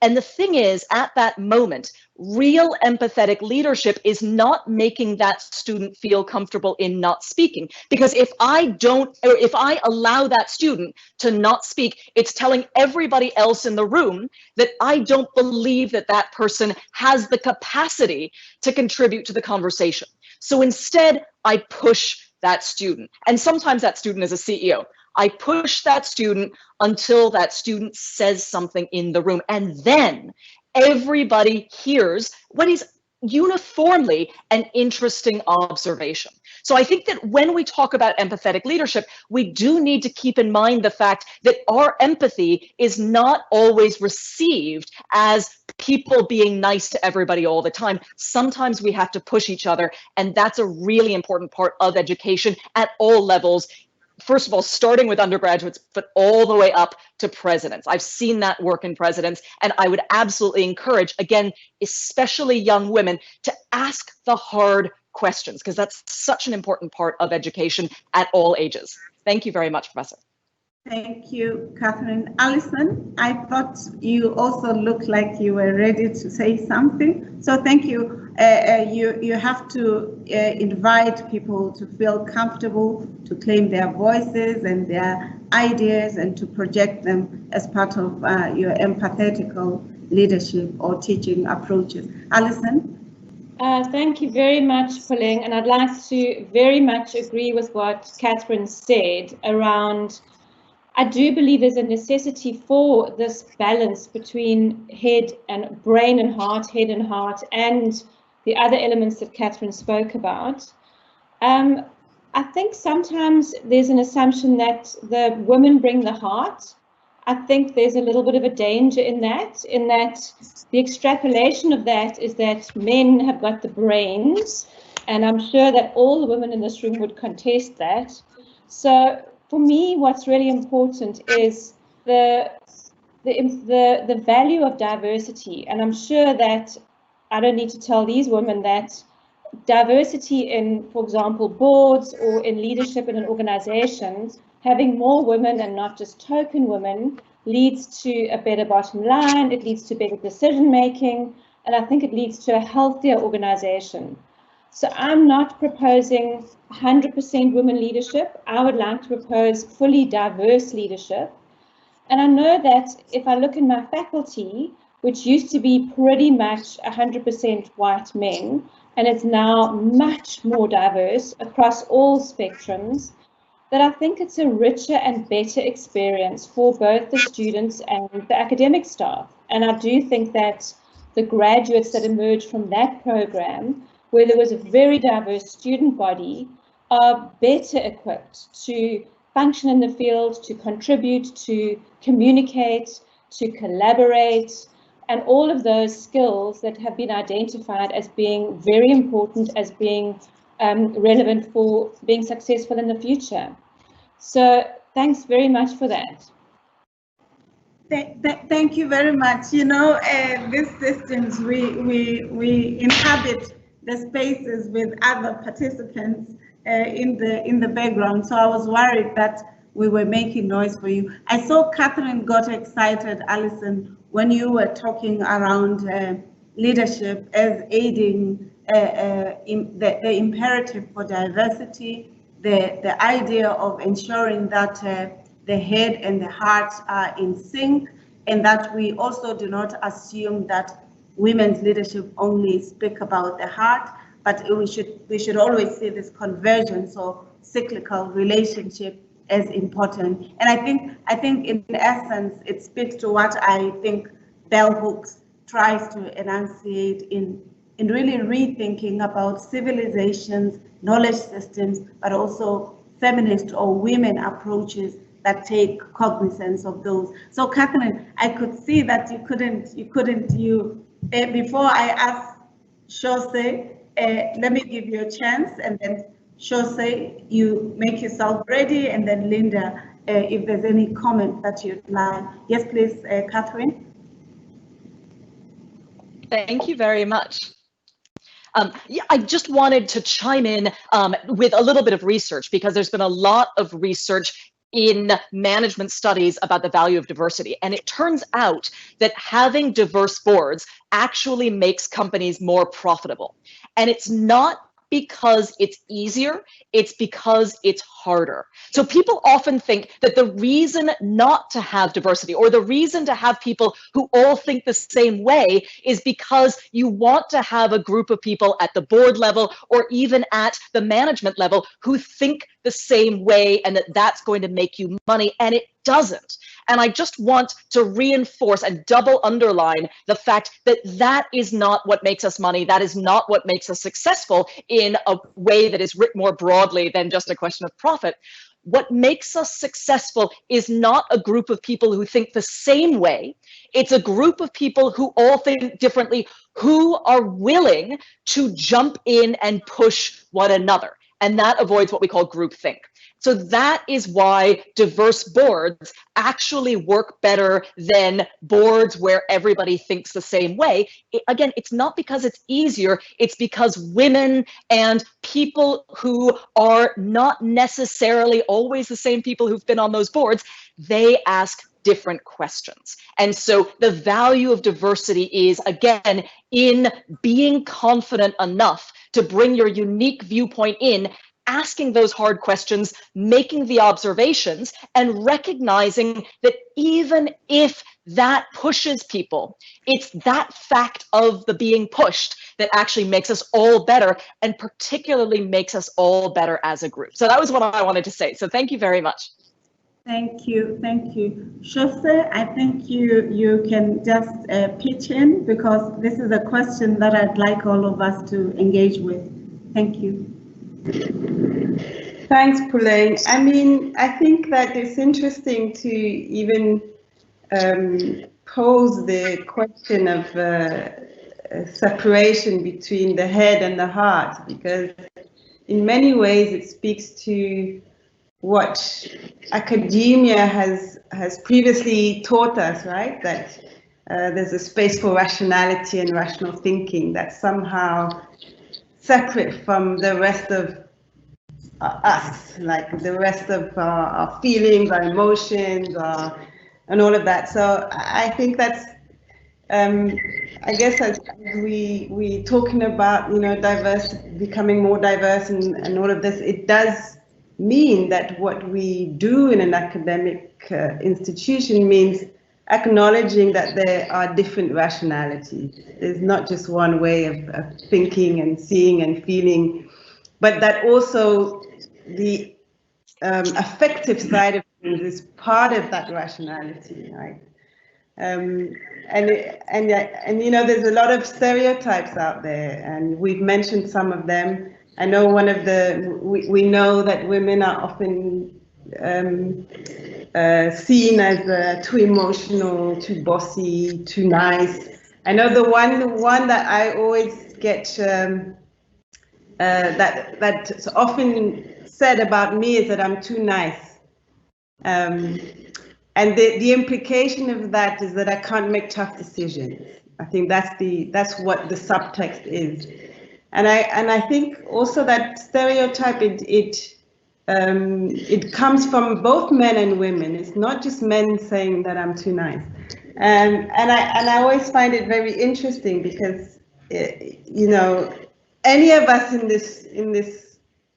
D: And the thing is, at that moment, real empathetic leadership is not making that student feel comfortable in not speaking. Because if I allow that student to not speak, it's telling everybody else in the room that I don't believe that that person has the capacity to contribute to the conversation. So instead, I push that student. And sometimes that student is a CEO. I push that student until that student says something in the room. And then everybody hears what is uniformly an interesting observation. So I think that when we talk about empathetic leadership, we do need to keep in mind the fact that our empathy is not always received as people being nice to everybody all the time. Sometimes we have to push each other, and that's a really important part of education at all levels. First of all, starting with undergraduates, but all the way up to presidents. I've seen that work in presidents, and I would absolutely encourage, again, especially young women, to ask the hard questions, because that's such an important part of education at all ages. Thank you very much, Professor.
F: Thank you, Catherine. Alison, I thought you also looked like you were ready to say something. So thank you. You have to invite people to feel comfortable to claim their voices and their ideas and to project them as part of your empathetical leadership or teaching approaches. Alison?
B: Thank you very much, Puleng, and I'd like to very much agree with what Catherine said around, I do believe there's a necessity for this balance between head and brain and heart, head and heart, and the other elements that Catherine spoke about. I think sometimes there's an assumption that the women bring the heart. I think there's a little bit of a danger in that the extrapolation of that is that men have got the brains, and I'm sure that all the women in this room would contest that. So for me, what's really important is the value of diversity, and I'm sure that I don't need to tell these women that diversity in, for example, boards or in leadership in an organization, having more women and not just token women leads to a better bottom line, it leads to better decision making, and I think it leads to a healthier organization. So I'm not proposing 100% women leadership. I would like to propose fully diverse leadership. And I know that if I look in my faculty, which used to be pretty much 100% white men, and it's now much more diverse across all spectrums, that I think it's a richer and better experience for both the students and the academic staff. And I do think that the graduates that emerge from that program, where there was a very diverse student body, are better equipped to function in the field, to contribute, to communicate, to collaborate, and all of those skills that have been identified as being very important, as being relevant for being successful in the future. So thanks very much for that.
F: Thank you very much. You know, these systems, we inhabit the spaces with other participants in the background. So I was worried that we were making noise for you. I saw Catherine got excited, Alison, when you were talking around leadership as aiding the imperative for diversity, the idea of ensuring that the head and the heart are in sync, and that we also do not assume that women's leadership only speak about the heart, but we should always see this convergence or cyclical relationship as important. And I think in essence it speaks to what I think Bell Hooks tries to enunciate in really rethinking about civilizations, knowledge systems, but also feminist or women approaches that take cognizance of those. So Catherine, I could see that you couldn't before I ask Shose, let me give you a chance, and then Shose, you make yourself ready, and then Linda, if there's any comment that you'd like. Yes, please, Catherine.
D: Thank you very much. Yeah, I just wanted to chime in with a little bit of research, because there's been a lot of research in management studies about the value of diversity. And it turns out that having diverse boards actually makes companies more profitable. And it's not because it's easier, it's because it's harder. So people often think that the reason not to have diversity, or the reason to have people who all think the same way, is because you want to have a group of people at the board level or even at the management level who think the same way, and that that's going to make you money, and it doesn't. And I just want to reinforce and double underline the fact that that is not what makes us money. That is not what makes us successful in a way that is written more broadly than just a question of profit. What makes us successful is not a group of people who think the same way. It's a group of people who all think differently, who are willing to jump in and push one another. and that avoids what we call groupthink. So that is why diverse boards actually work better than boards where everybody thinks the same way. Again, it's not because it's easier, it's because women and people who are not necessarily always the same people who've been on those boards, they ask different questions. And so the value of diversity is, again, in being confident enough to bring your unique viewpoint in, asking those hard questions, making the observations, and recognizing that even if that pushes people, it's that fact of the being pushed that actually makes us all better, and particularly makes us all better as a group. So that was what I wanted to say. So thank you very much.
F: Thank you, thank you. Shose, I think you can just pitch in, because this is a question that I'd like all of us to engage with. Thank you.
E: Thanks, Puleng. I mean, I think that it's interesting to even pose the question of separation between the head and the heart, because in many ways it speaks to what academia has previously taught us, right? That there's a space for rationality and rational thinking that's somehow separate from the rest of us, like the rest of our feelings, our emotions, and all of that. So I think that's, I guess, as we talking about, you know, becoming more diverse and all of this, it does mean that what we do in an academic institution means acknowledging that there are different rationalities. There's not just one way of thinking and seeing and feeling, but that also the affective side of things is part of that rationality, right? And you know, there's a lot of stereotypes out there, and we've mentioned some of them. I know one of the, we know that women are often seen as too emotional, too bossy, too nice. I know the one that I always get that's often said about me is that I'm too nice. And the implication of that is that I can't make tough decisions. I think that's what the subtext is. And I think also that stereotype, it comes from both men and women. It's not just men saying that I'm too nice. And I always find it very interesting because you know, any of us in this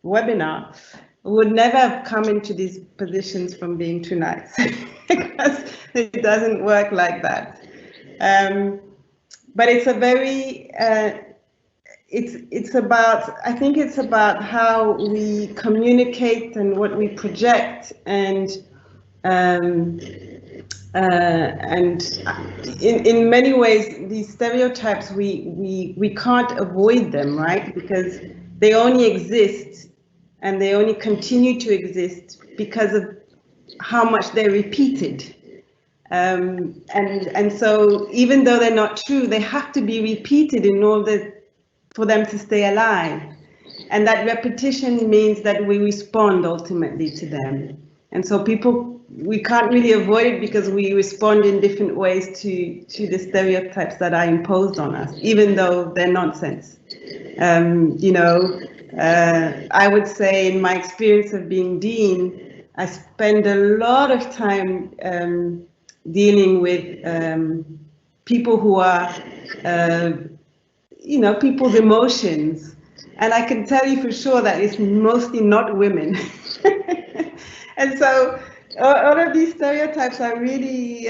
E: webinar would never have come into these positions from being too nice, because it doesn't work like that. But it's a very it's about, I think it's about how we communicate and what we project, and in many ways these stereotypes we can't avoid them, right? Because they only exist, and they only continue to exist because of how much they're repeated. And so even though they're not true, they have to be repeated in order for them to stay alive. And that repetition means that we respond ultimately to them. And so we can't really avoid it, because we respond in different ways to the stereotypes that are imposed on us, even though they're nonsense. You know, I would say in my experience of being dean, I spend a lot of time dealing with people who are, you know, people's emotions. And I can tell you for sure that it's mostly not women. And so all of these stereotypes are really,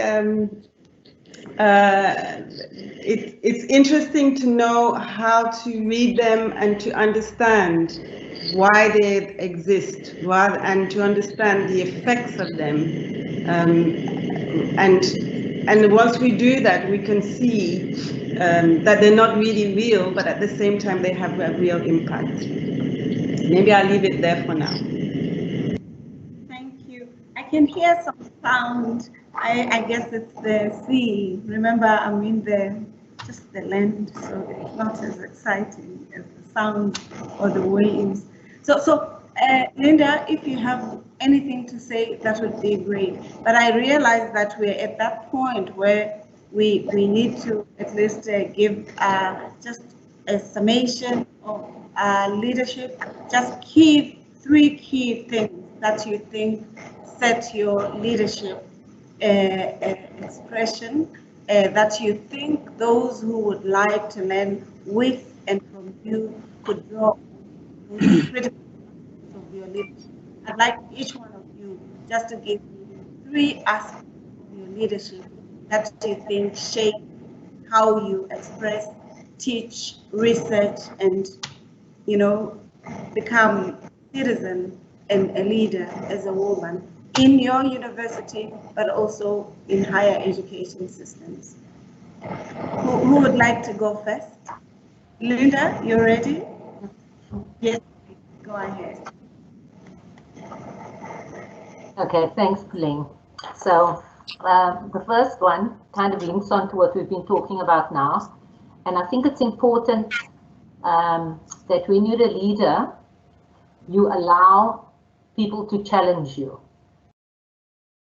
E: it's interesting to know how to read them and to understand why they exist, and to understand the effects of them. And once we do that, we can see that they're not really real, but at the same time they have a real impact. Maybe I'll leave it there for now.
F: Thank you. I can hear some sound. I guess it's the sea. Remember, I'm in just the land, so it's not as exciting as the sound or the waves. Linda, if you have anything to say, that would be great. But I realize that we're at that point where we need to at least give just a summation of leadership. Just three key things that you think set your leadership expression, that you think those who would like to learn with and from you could draw those critical of your leadership. I'd like each one of you just to give me 3 aspects of your leadership that you think shape how you express, teach, research, and become a citizen and a leader as a woman in your university, but also in higher education systems. Who would like to go first? Linda, you ready? Yes, go ahead.
C: Okay, thanks, Puleng. So the first one kind of links on to what we've been talking about now. And I think it's important that when you're a leader, you allow people to challenge you.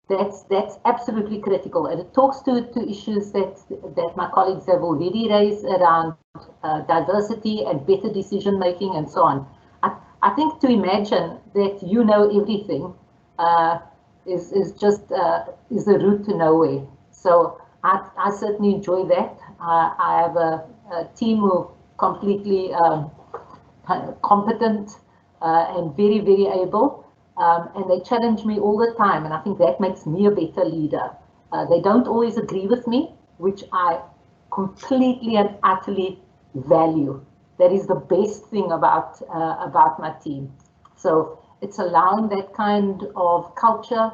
C: That's absolutely critical, and it talks to issues that my colleagues have already raised around diversity and better decision making and so on. I think to imagine that you know everything is the route to nowhere. So I certainly enjoy that. I have a team who completely competent and very, very able. And they challenge me all the time, and I think that makes me a better leader. They don't always agree with me, which I completely and utterly value. That is the best thing about my team. So it's allowing that kind of culture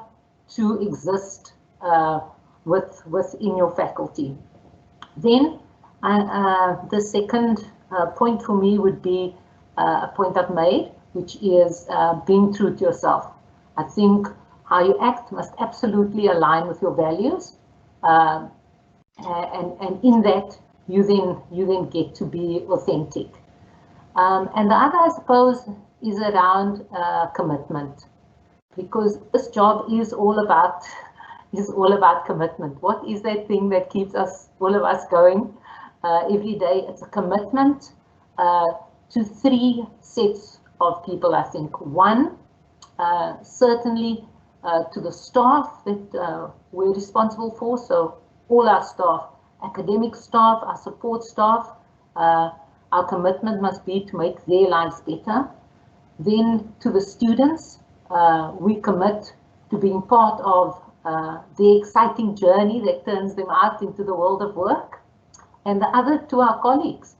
C: to exist within your faculty. Then the second point for me would be a point I've made, which is being true to yourself. I think how you act must absolutely align with your values, and in that you then get to be authentic. And the other, I suppose, is around commitment, because this job is all about commitment. What is that thing that keeps all of us going every day? It's a commitment to 3 sets of people, I think. One, certainly to the staff that we're responsible for, so all our staff, academic staff, our support staff, our commitment must be to make their lives better. Then to the students, we commit to being part of the exciting journey that turns them out into the world of work. And the other to our colleagues.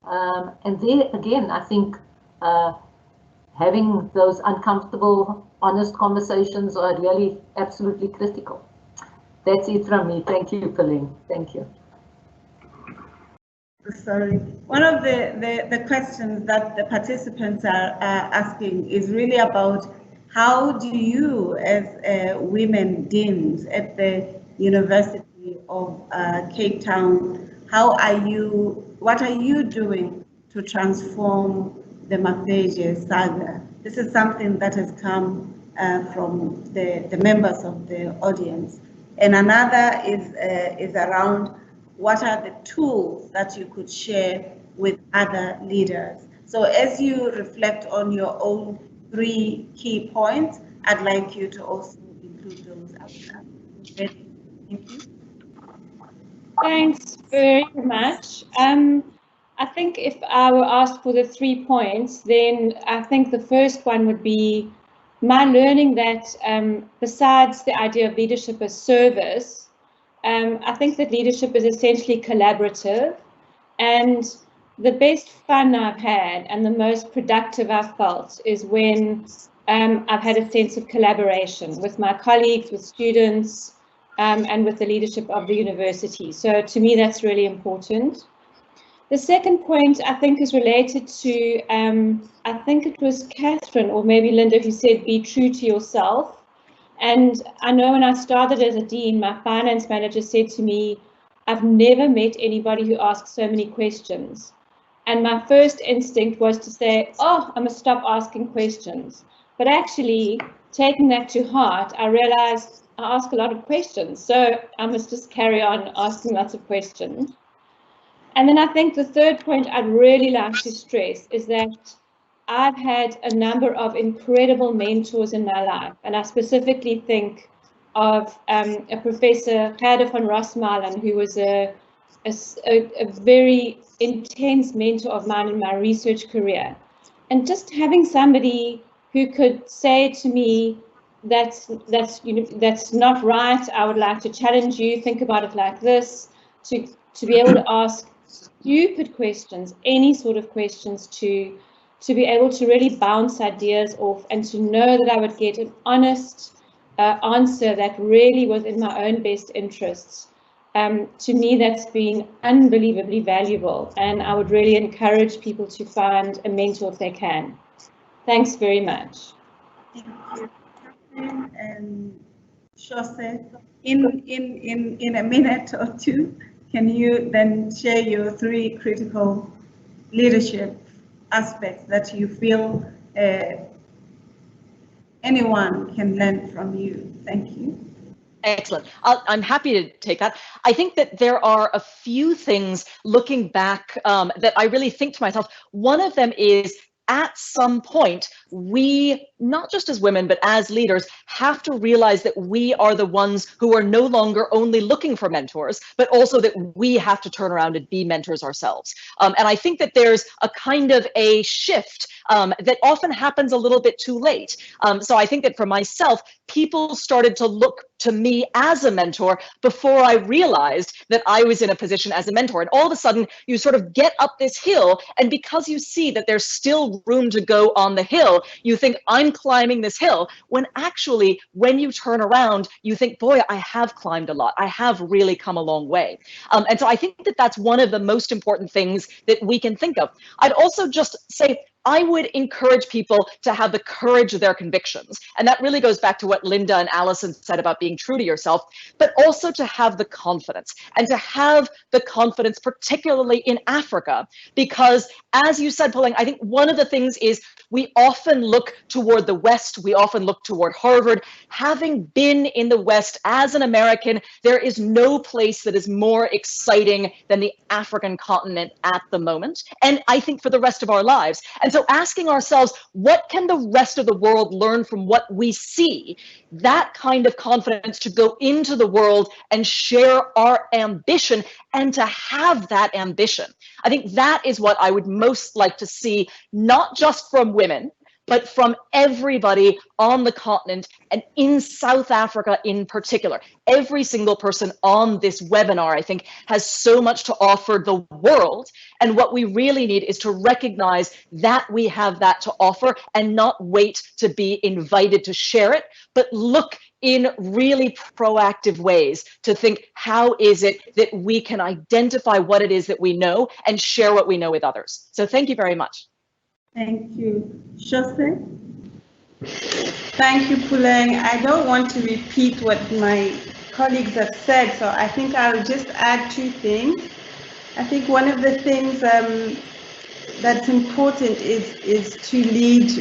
C: And there again, I think having those uncomfortable, honest conversations are really absolutely critical. That's it from me. Thank you, Puleng. Thank you.
F: Sorry. One of the questions that the participants are asking is really about how do you, as women deans at the University of Cape Town, what are you doing to transform the Mafeje saga? This is something that has come from the members of the audience. And another is around what are the tools that you could share with other leaders. So as you reflect on your own 3 key points, I'd like you to also include those after. Thank you.
B: Thanks very much. I think if I were asked for the 3 points, then I think the first one would be my learning that besides the idea of leadership as service, I think that leadership is essentially collaborative, and the best fun I've had and the most productive I've felt is when I've had a sense of collaboration with my colleagues, with students, and with the leadership of the university. So to me, that's really important. The second point I think is related to, I think it was Catherine or maybe Linda who said, be true to yourself. And I know when I started as a dean, my finance manager said to me, I've never met anybody who asks so many questions. And my first instinct was to say, oh, I must stop asking questions. But actually, taking that to heart, I realized I ask a lot of questions. So I must just carry on asking lots of questions. And then I think the third point I'd really like to stress is that I've had a number of incredible mentors in my life. And I specifically think of a Professor Gerda van Rosmalen, who was a very intense mentor of mine in my research career. And just having somebody who could say to me, that's not right, I would like to challenge you, think about it like this, to be able to ask stupid questions, any sort of questions, to be able to really bounce ideas off, and to know that I would get an honest answer that really was in my own best interests. To me, that's been unbelievably valuable, and I would really encourage people to find a mentor if they can. Thanks very much.
F: Thank you, Catherine and Shose. In a minute or two, can you then share your 3 critical leadership aspects that you feel anyone can learn from you? Thank you.
D: Excellent. I'm happy to take that. I think that there are a few things looking back that I really think to myself. One of them is, at some point, we, not just as women, but as leaders, have to realize that we are the ones who are no longer only looking for mentors, but also that we have to turn around and be mentors ourselves. And I think that there's a kind of a shift that often happens a little bit too late. So I think that for myself, people started to look to me as a mentor before I realized that I was in a position as a mentor. And all of a sudden, you sort of get up this hill, and because you see that there's still room to go on the hill, you think, I'm climbing this hill, when actually, when you turn around, you think, boy, I have climbed a lot. I have really come a long way. And so I think that that's one of the most important things that we can think of. I'd also just say, I would encourage people to have the courage of their convictions. And that really goes back to what Linda and Alison said about being true to yourself, but also to have the confidence, and to have the confidence, particularly in Africa, because as you said, Puleng, I think one of the things is we often look toward the West, we often look toward Harvard. Having been in the West as an American, there is no place that is more exciting than the African continent at the moment, and I think for the rest of our lives. And so asking ourselves, what can the rest of the world learn from what we see? That kind of confidence to go into the world and share our ambition, and to have that ambition. I think that is what I would most like to see, not just from women, but from everybody on the continent, and in South Africa in particular. Every single person on this webinar, I think, has so much to offer the world. And what we really need is to recognize that we have that to offer, and not wait to be invited to share it, but look in really proactive ways to think, how is it that we can identify what it is that we know and share what we know with others? So thank you very much.
F: Thank you. Shose?
E: Thank you, Puleng. I don't want to repeat what my colleagues have said, so I think I'll just add 2 things. I think one of the things that's important is to lead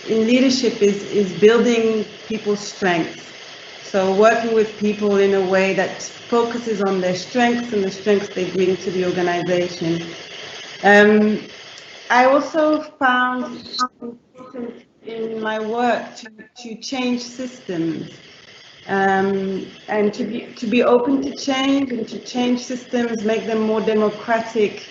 E: in leadership is building people's strengths. So working with people in a way that focuses on their strengths and the strengths they bring to the organization. I also found important in my work to change systems, and to be open to change, and to change systems, make them more democratic.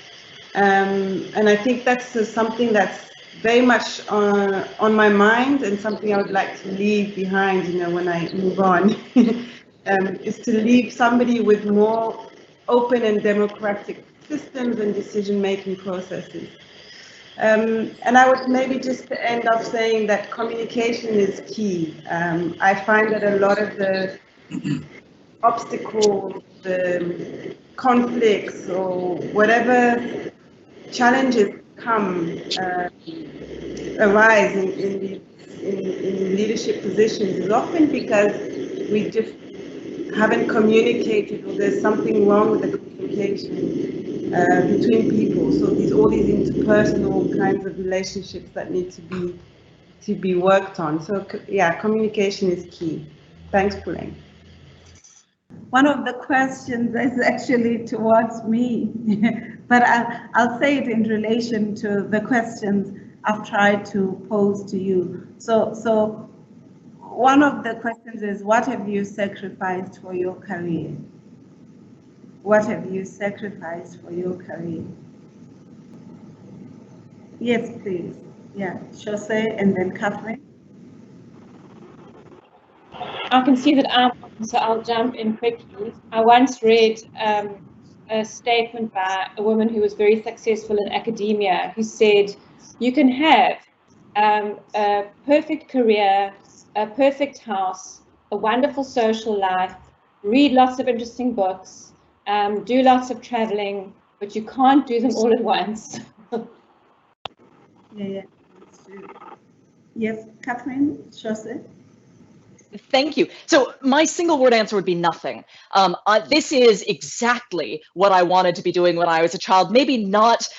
E: And I think that's something that's very much on my mind, and something I would like to leave behind, when I move on, is to leave somebody with more open and democratic systems and decision-making processes. And I would maybe just end up saying that communication is key. I find that a lot of the obstacles, the conflicts, or whatever challenges arise in leadership positions is often because we just haven't communicated, or there's something wrong with the communication. between people. So all these interpersonal kinds of relationships that need to be worked on. So yeah, communication is key. Thanks, Puleng.
F: One of the questions is actually towards me, but I'll say it in relation to the questions I've tried to pose to you. So one of the questions is, what have you sacrificed for your career? What have you sacrificed for your career? Yes, please. Yeah, Shose and then Catherine.
B: I can see that so I'll jump in quickly. I once read a statement by a woman who was very successful in academia, who said, you can have a perfect career, a perfect house, a wonderful social life, read lots of interesting books, do lots of traveling, but you can't do them all at once.
F: Yeah. Yes, Catherine, Shose.
D: Thank you. So my single word answer would be nothing. This is exactly what I wanted to be doing when I was a child. Maybe not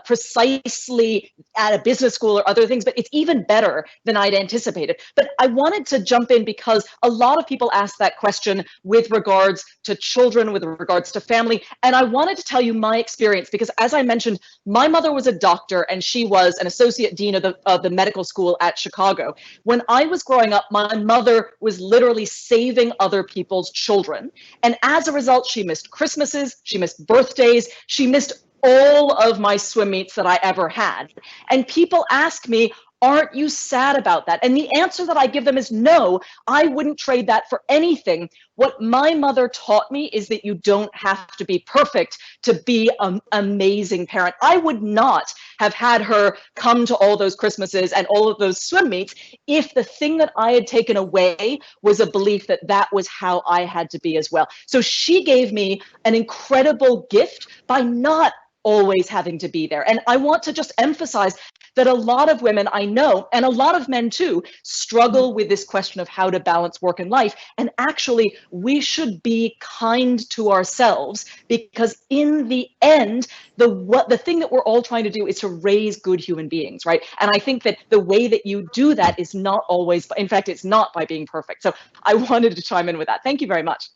D: precisely at a business school or other things, but it's even better than I'd anticipated. But I wanted to jump in because a lot of people ask that question with regards to children, with regards to family. And I wanted to tell you my experience because, as I mentioned, my mother was a doctor and she was an associate dean of the medical school at Chicago. When I was growing up, my mother was literally saving other people's children. And as a result, she missed Christmases, she missed birthdays, she missed all of my swim meets that I ever had. And people ask me, aren't you sad about that? And the answer that I give them is no, I wouldn't trade that for anything. What my mother taught me is that you don't have to be perfect to be an amazing parent. I would not have had her come to all those Christmases and all of those swim meets if the thing that I had taken away was a belief that that was how I had to be as well. So she gave me an incredible gift by not always having to be there. And I want to just emphasize that a lot of women I know, and a lot of men too, struggle with this question of how to balance work and life. And actually, we should be kind to ourselves because in the end, the thing that we're all trying to do is to raise good human beings, right? And I think that the way that you do that is not always, in fact, it's not by being perfect. So I wanted to chime in with that. Thank you very much.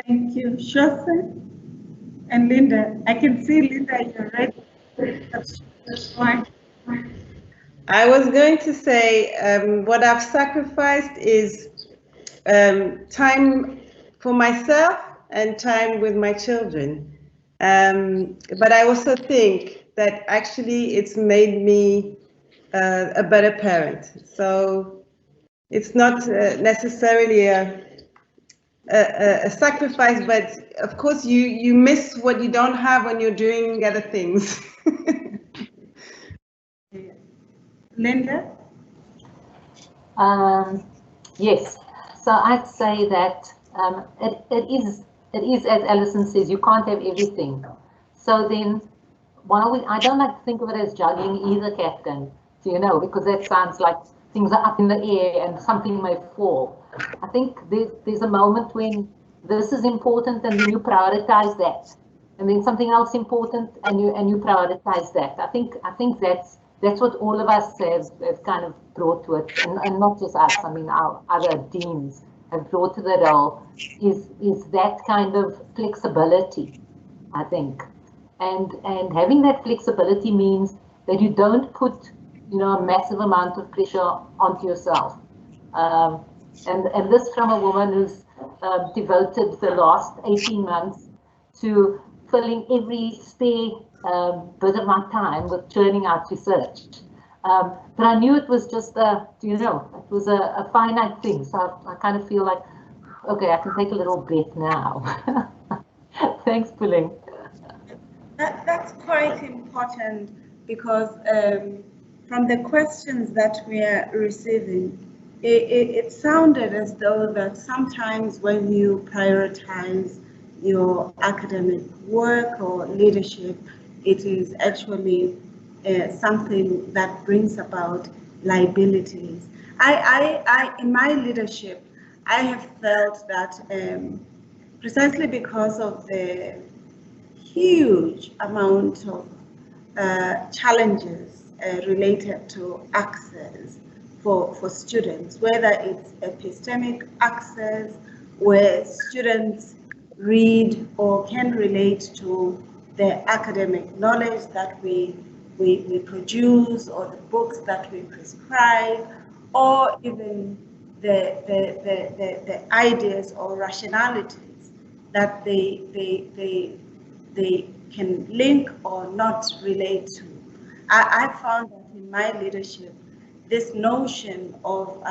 F: Thank you, Shose and Linda. I can see Linda, you're ready. That's fine.
E: I was going to say what I've sacrificed is time for myself and time with my children. But I also think that actually it's made me a better parent. So it's not necessarily a sacrifice, but of course you miss what you don't have when you're doing other things.
F: Linda?
C: Yes, so I'd say that it is, as Alison says, you can't have everything. So then, I don't like to think of it as juggling either, Captain, because that sounds like things are up in the air and something may fall. I think there's a moment when this is important and then you prioritize that, and then something else important and you prioritize that. I think that's what all of us have kind of brought to it, and not just us. I mean, our other deans have brought to the role is that kind of flexibility, I think, and having that flexibility means that you don't put a massive amount of pressure onto yourself. And this from a woman who's devoted the last 18 months to filling every spare bit of my time with churning out research. But I knew it was just it was a finite thing. So I kind of feel like, okay, I can take a little breath now. Thanks, Puleng.
F: That's quite important because from the questions that we are receiving, it sounded as though that sometimes when you prioritize your academic work or leadership, it is actually something that brings about liabilities. In my leadership, I have felt that precisely because of the
E: huge amount of challenges related to access for students, whether it's epistemic access, where students read or can relate to the academic knowledge that we produce, or the books that we prescribe, or even the ideas or rationalities that they can link or not relate to. I found that in my leadership, this notion of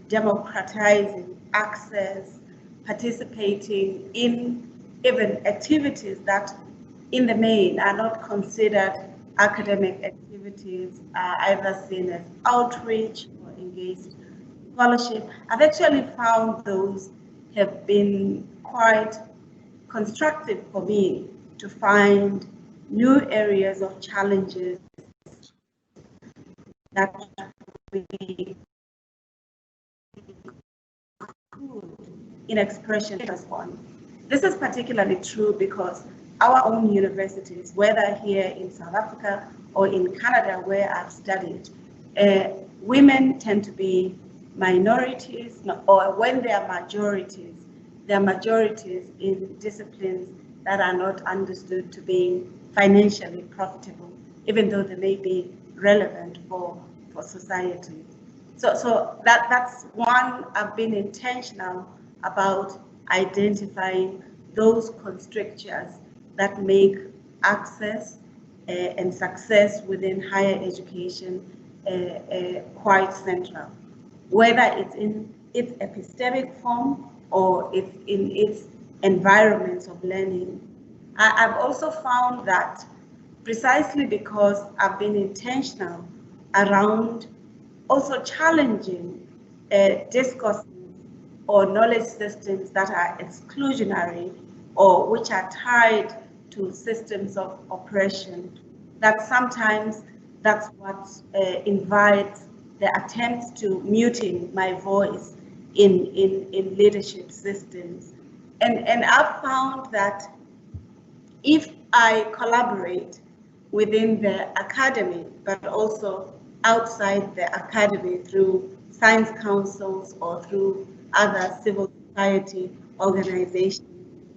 E: democratizing access, participating in even activities that in the main are not considered academic activities, are either seen as outreach or engaged scholarship. I've actually found those have been quite constructive for me to find new areas of challenges that we in expression on. This is particularly true because our own universities, whether here in South Africa or in Canada where I've studied, women tend to be minorities, or when they are majorities, they're majorities in disciplines that are not understood to be financially profitable, even though they may be relevant for society. So that's one. I've been intentional about identifying those constrictures that make access and success within higher education quite central, whether it's in its epistemic form or it's in its environments of learning. I've also found that precisely because I've been intentional around also challenging discourses or knowledge systems that are exclusionary or which are tied to systems of oppression, that sometimes that's what invites the attempts to muting my voice in leadership systems. And I've found that if I collaborate within the academy, but also outside the academy through science councils or through other civil society organizations,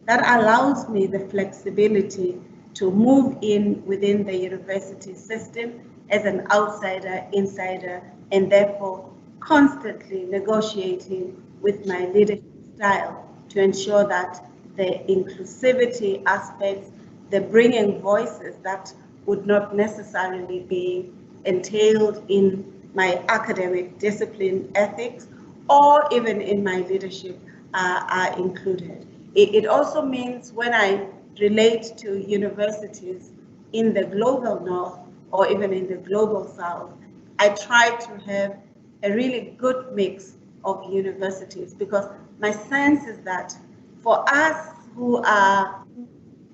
E: that allows me the flexibility to move in within the university system as an outsider, insider, and therefore constantly negotiating with my leadership style to ensure that the inclusivity aspects, the bringing voices that would not necessarily be entailed in my academic discipline ethics or even in my leadership are included. It also means when I relate to universities in the global north or even in the global south, I try to have a really good mix of universities, because my sense is that for us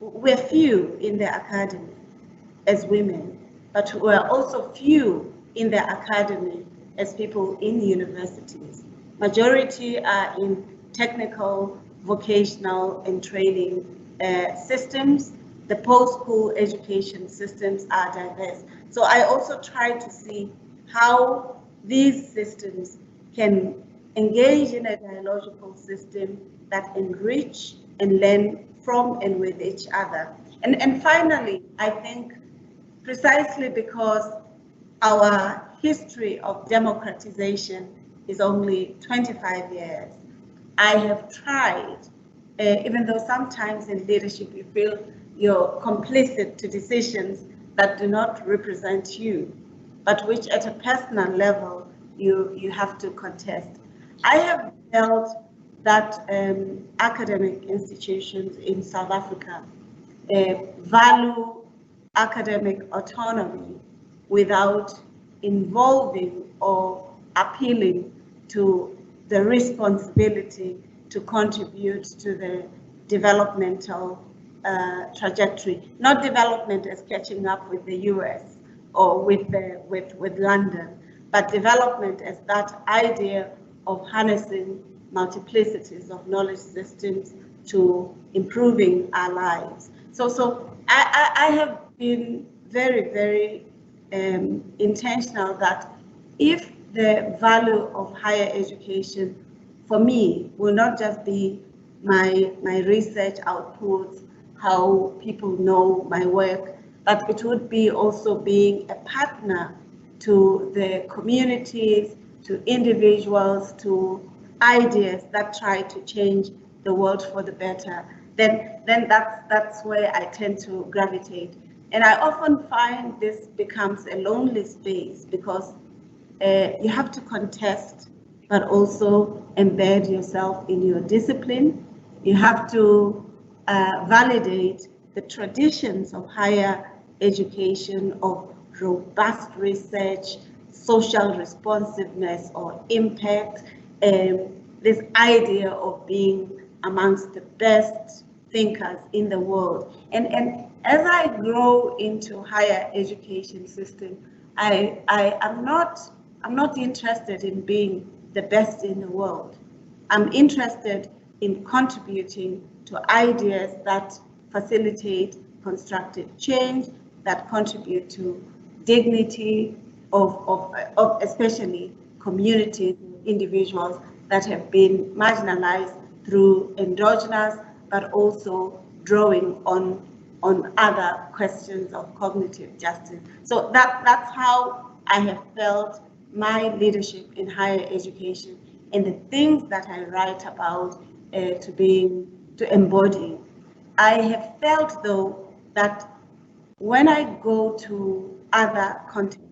E: we're few in the academy as women, but we're also few in the academy as people in universities. Majority are in technical, vocational, and training systems. The post-school education systems are diverse. So I also try to see how these systems can engage in a dialogical system that enrich and learn from and with each other. And finally, I think precisely because our history of democratization is only 25 years, I have tried, even though sometimes in leadership you feel you're complicit to decisions that do not represent you, but which at a personal level you have to contest. I have felt that academic institutions in South Africa value academic autonomy without involving or appealing to the responsibility to contribute to the developmental trajectory. Not development as catching up with the US or with London, but development as that idea of harnessing multiplicities of knowledge systems to improving our lives.
F: So I have been very, very intentional that if the value of higher education for me will not just be my research outputs, how people know my work, but it would be also being a partner to the communities, to individuals, to ideas that try to change the world for the better, then that's where I tend to gravitate. And I often find this becomes a lonely space because you have to contest, but also embed yourself in your discipline. You have to validate the traditions of higher education, of robust research, social responsiveness or impact, this idea of being amongst the best thinkers in the world. And as I grow into higher education system, I'm not interested in being the best in the world. I'm interested in contributing to ideas that facilitate constructive change, that contribute to dignity of especially communities, individuals that have been marginalized through endogenous, but also drawing on other questions of cognitive justice. So that's how I have felt my leadership in higher education and the things that I write about to embody. I have felt though that when I go to other contexts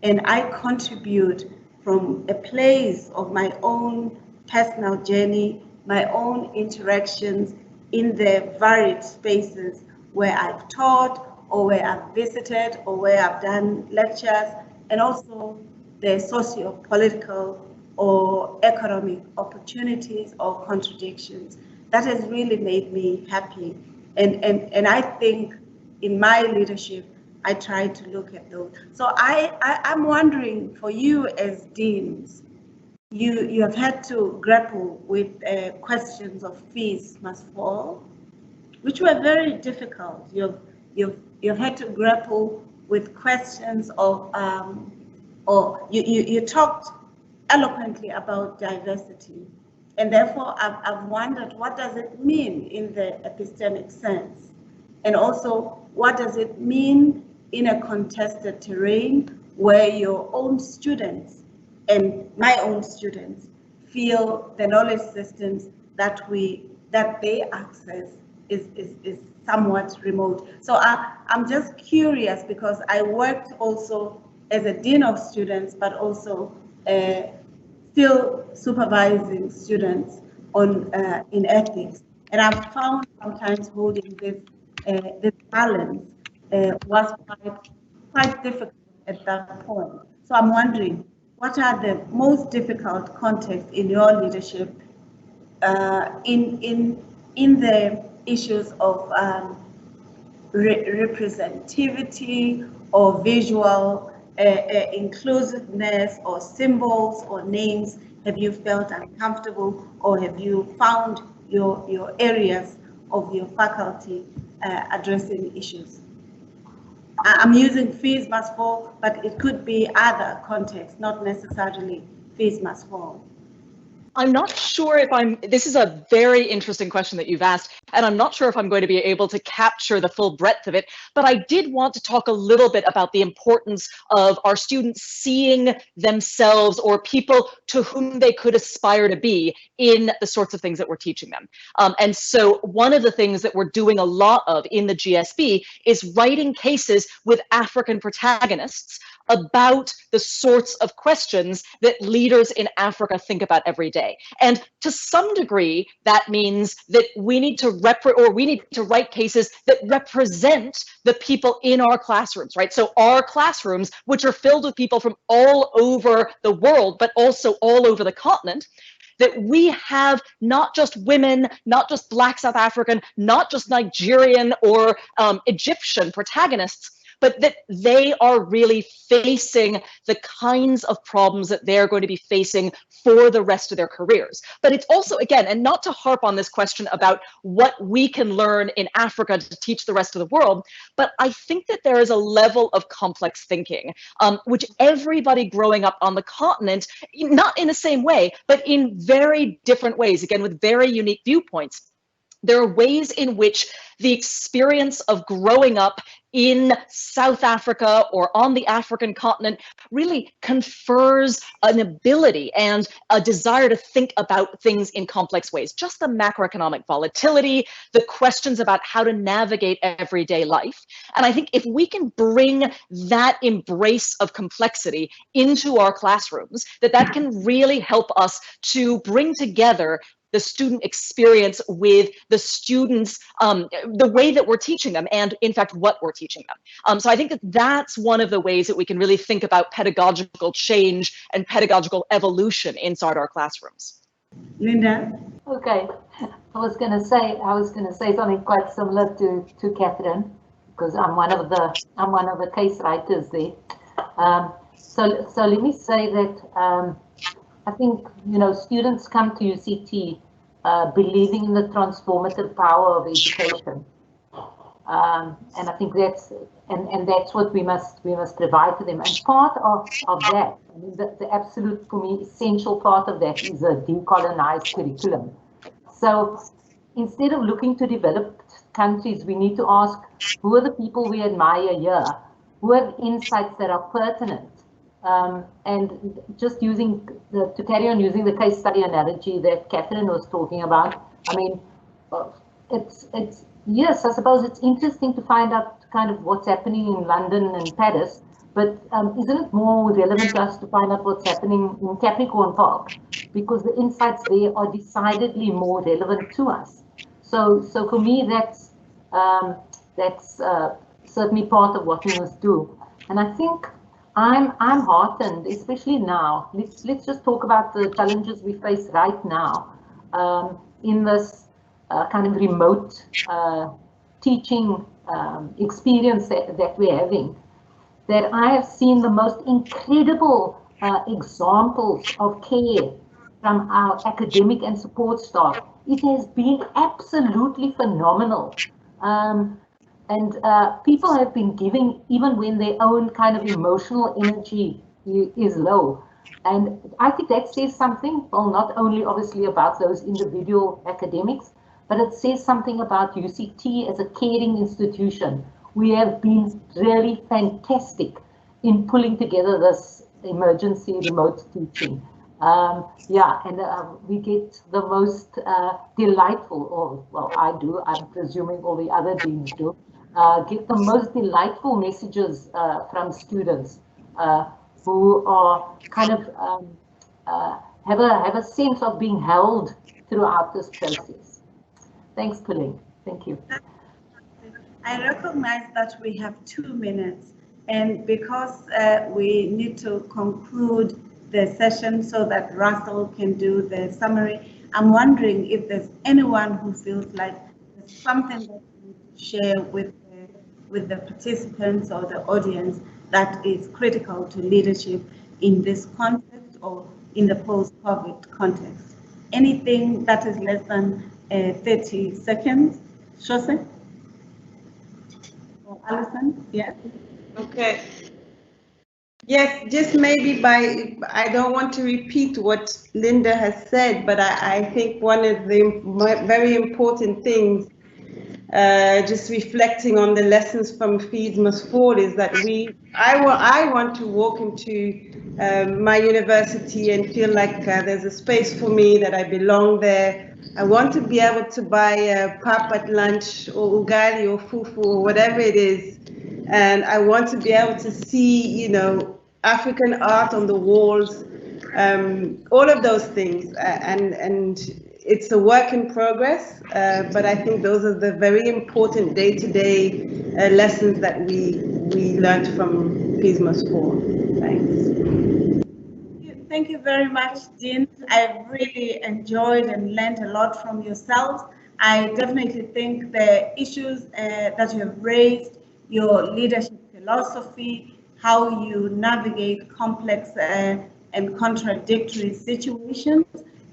F: and I contribute from a place of my own personal journey, my own interactions in the varied spaces where I've taught or where I've visited or where I've done lectures, and also the socio-political or economic opportunities or contradictions. That has really made me happy. And I think in my leadership, I try to look at those. So I'm wondering, for you as deans, you have had to grapple with questions of fees must fall, which were very difficult. You've had to grapple with questions of, or you talked eloquently about diversity, and therefore I've wondered, what does it mean in the epistemic sense, and also what does it mean in a contested terrain where your own students and my own students feel the knowledge systems that they access is somewhat remote. So I'm just curious, because I worked also as a dean of students, but also still supervising students on in ethics, and I've found sometimes holding this balance was quite difficult at that point. So I'm wondering, what are the most difficult contexts in your leadership in the issues of representativity or visual inclusiveness or symbols or names? Have you felt uncomfortable, or have you found your areas of your faculty addressing issues? I'm using fees must fall, but it could be other contexts, not necessarily fees must fall.
D: I'm not sure if this is a very interesting question that you've asked, and I'm not sure if I'm going to be able to capture the full breadth of it, but I did want to talk a little bit about the importance of our students seeing themselves or people to whom they could aspire to be in the sorts of things that we're teaching them. And so one of the things that we're doing a lot of in the GSB is writing cases with African protagonists about the sorts of questions that leaders in Africa think about every day. And to some degree, that means that we need to write cases that represent the people in our classrooms, right? So our classrooms, which are filled with people from all over the world, but also all over the continent, that we have not just women, not just Black South African, not just Nigerian or Egyptian protagonists, but that they are really facing the kinds of problems that they're going to be facing for the rest of their careers. But it's also, again, and not to harp on this question about what we can learn in Africa to teach the rest of the world, but I think that there is a level of complex thinking, which everybody growing up on the continent, not in the same way, but in very different ways, again, with very unique viewpoints. There are ways in which the experience of growing up in South Africa or on the African continent really confers an ability and a desire to think about things in complex ways. Just the macroeconomic volatility, the questions about how to navigate everyday life. And I think if we can bring that embrace of complexity into our classrooms, that can really help us to bring together the student experience with the students, the way that we're teaching them, and in fact, what we're teaching them. So I think that that's one of the ways that we can really think about pedagogical change and pedagogical evolution inside our classrooms.
F: Linda? Okay,
C: I was going to say something quite similar to Catherine, because I'm one of the case writers there. So let me say that I think, you know, students come to UCT believing in the transformative power of education, and I think that's what we must provide to them. And part of that, I mean, the absolute, for me, essential part of that is a decolonized curriculum. So instead of looking to developed countries, we need to ask, who are the people we admire here? Who have insights that are pertinent? And just to carry on using the case study analogy that Catherine was talking about, I mean, yes, I suppose it's interesting to find out kind of what's happening in London and Paris, but isn't it more relevant to us to find out what's happening in Capricorn Park? Because the insights there are decidedly more relevant to us. So for me, that's certainly part of what we must do. And I think I'm heartened, especially now. Let's just talk about the challenges we face right now in this kind of remote teaching experience that we're having. That I have seen the most incredible examples of care from our academic and support staff. It has been absolutely phenomenal. And people have been giving even when their own kind of emotional energy is low. And I think that says something, well, not only obviously about those individual academics, but it says something about UCT as a caring institution. We have been really fantastic in pulling together this emergency remote teaching. Yeah, and we get the most delightful, or well, I do, I'm presuming all the other deans do, get the most delightful messages from students who are kind of have a sense of being held throughout this process. Thanks, Puleng. Thank you.
F: I recognize that we have 2 minutes, and because we need to conclude the session so that Russell can do the summary, I'm wondering if there's anyone who feels like there's something that you need to share with the participants or the audience that is critical to leadership in this context or in the post-COVID context. Anything that is less than 30 seconds. Shose? Or Alison? Yeah.
E: Okay. Yes, just maybe I don't want to repeat what Linda has said, but I think one of the very important things, just reflecting on the lessons from Fees Must Fall, is that I want to walk into my university and feel like there's a space for me, that I belong there. I want to be able to buy a pap at lunch, or ugali, or fufu, or whatever it is. And I want to be able to see, you know, African art on the walls, all of those things. And it's a work in progress, but I think those are the very important day-to-day lessons that we learned from Fees Must Fall. Thanks.
F: Thank you very much, Dean. I've really enjoyed and learned a lot from yourselves. I definitely think the issues that you have raised, your leadership philosophy, how you navigate complex and contradictory situations,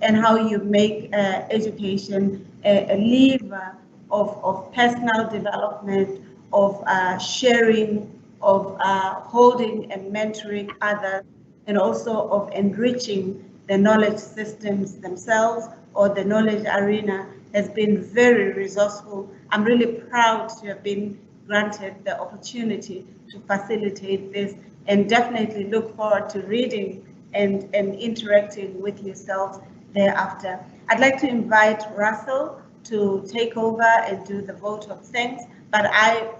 F: and how you make education a lever of personal development, of sharing, of holding and mentoring others, and also of enriching the knowledge systems themselves, or the knowledge arena, has been very resourceful. I'm really proud to have been granted the opportunity to facilitate this, and definitely look forward to reading and interacting with yourselves thereafter. I'd like to invite Russell to take over and do the vote of thanks, but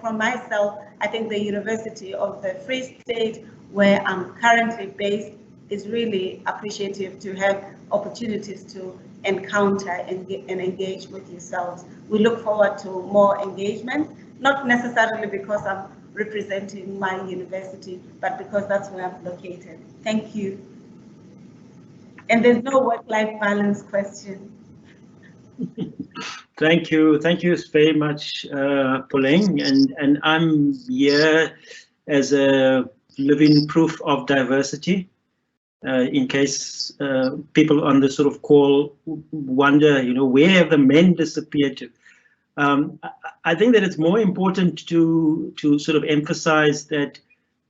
F: from myself, I think the University of the Free State, where I'm currently based, is really appreciative to have opportunities to encounter and engage with yourselves. We look forward to more engagement, not necessarily because I'm representing my university, but because that's where I'm located. Thank you. And there's no work-life balance question.
G: Thank you very much, Puleng, and I'm here as a living proof of diversity. In case people on the sort of call wonder, where have the men disappeared to? I think that it's more important to sort of emphasize that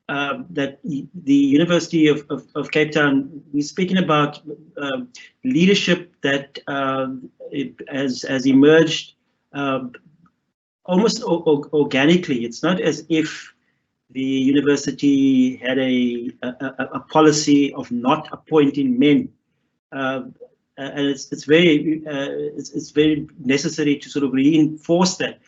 G: that the University of Cape Town, we're speaking about leadership that it has emerged almost organically. It's not as if the university had a policy of not appointing men, and it's very necessary to sort of reinforce that.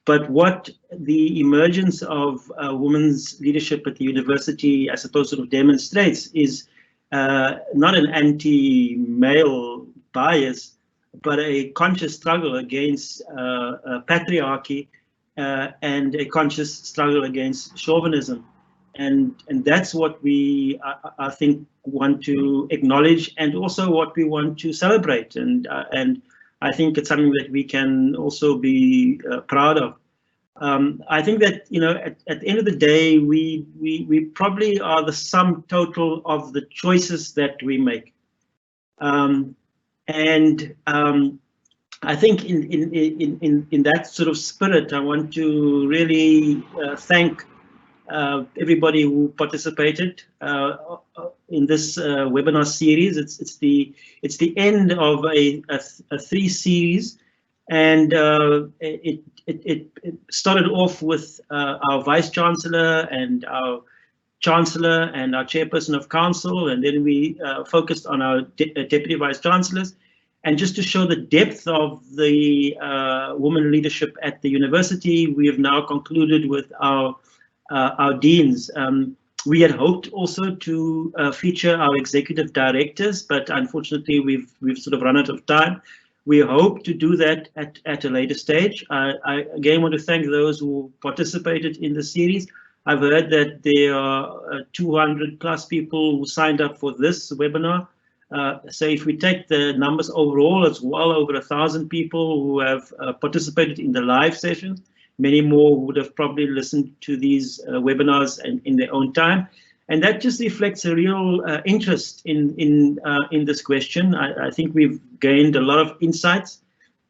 G: But what the emergence of women's leadership at the university, I suppose, sort of demonstrates is not an anti-male bias, but a conscious struggle against patriarchy and a conscious struggle against chauvinism. And that's what we, I think, want to acknowledge, and also what we want to celebrate. And I think it's something that we can also be proud of. I think that, at the end of the day, we probably are the sum total of the choices that we make. I think in that sort of spirit, I want to really thank everybody who participated in this webinar series. It's the end of a 3 series, and it started off with our Vice-Chancellor and our Chancellor and our Chairperson of Council, and then we focused on our Deputy Vice-Chancellors. And just to show the depth of the women leadership at the university, we have now concluded with our deans. We had hoped also to feature our executive directors, but unfortunately we've sort of run out of time. We hope to do that at a later stage. I again want to thank those who participated in the series. I've heard that there are 200 plus people who signed up for this webinar. So if we take the numbers overall, it's well over 1,000 people who have participated in the live sessions. Many more would have probably listened to these webinars in their own time. And that just reflects a real interest in this question. I think we've gained a lot of insights,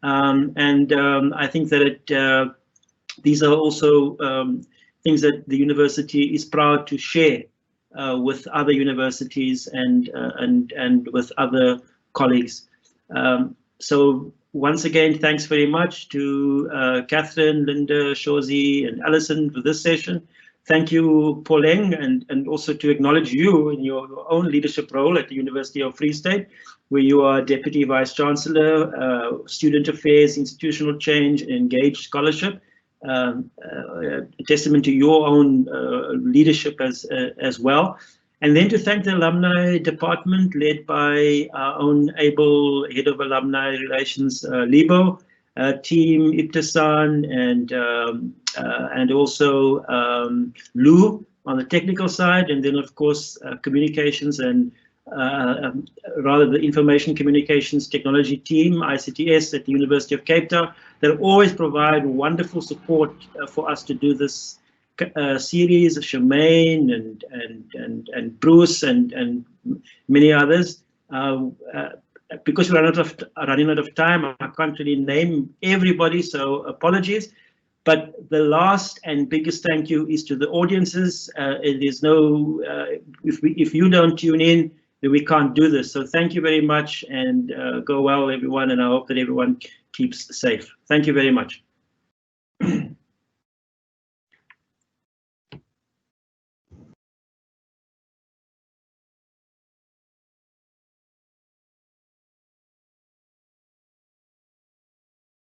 G: and I think that these are also things that the university is proud to share with other universities and with other colleagues. So once again, thanks very much to Catherine, Linda, Shose, and Alison for this session. Thank you, Puleng, and also to acknowledge you in your own leadership role at the University of Free State, where you are Deputy Vice-Chancellor, Student Affairs, Institutional Change, and Engaged Scholarship. A testament to your own leadership as well. And then to thank the Alumni Department, led by our own able Head of Alumni Relations, Libo, Team Ibtisan, and also Lou on the technical side, and then of course communications and rather the information communications technology team, ICTS at the University of Cape Town, that always provide wonderful support for us to do this series, Charmaine and Bruce and many others. Because we're running out of time, I can't really name everybody, so apologies. But the last and biggest thank you is to the audiences. It is no, if you don't tune in, then we can't do this. So thank you very much, and go well, everyone. And I hope that everyone keeps safe. Thank you very much.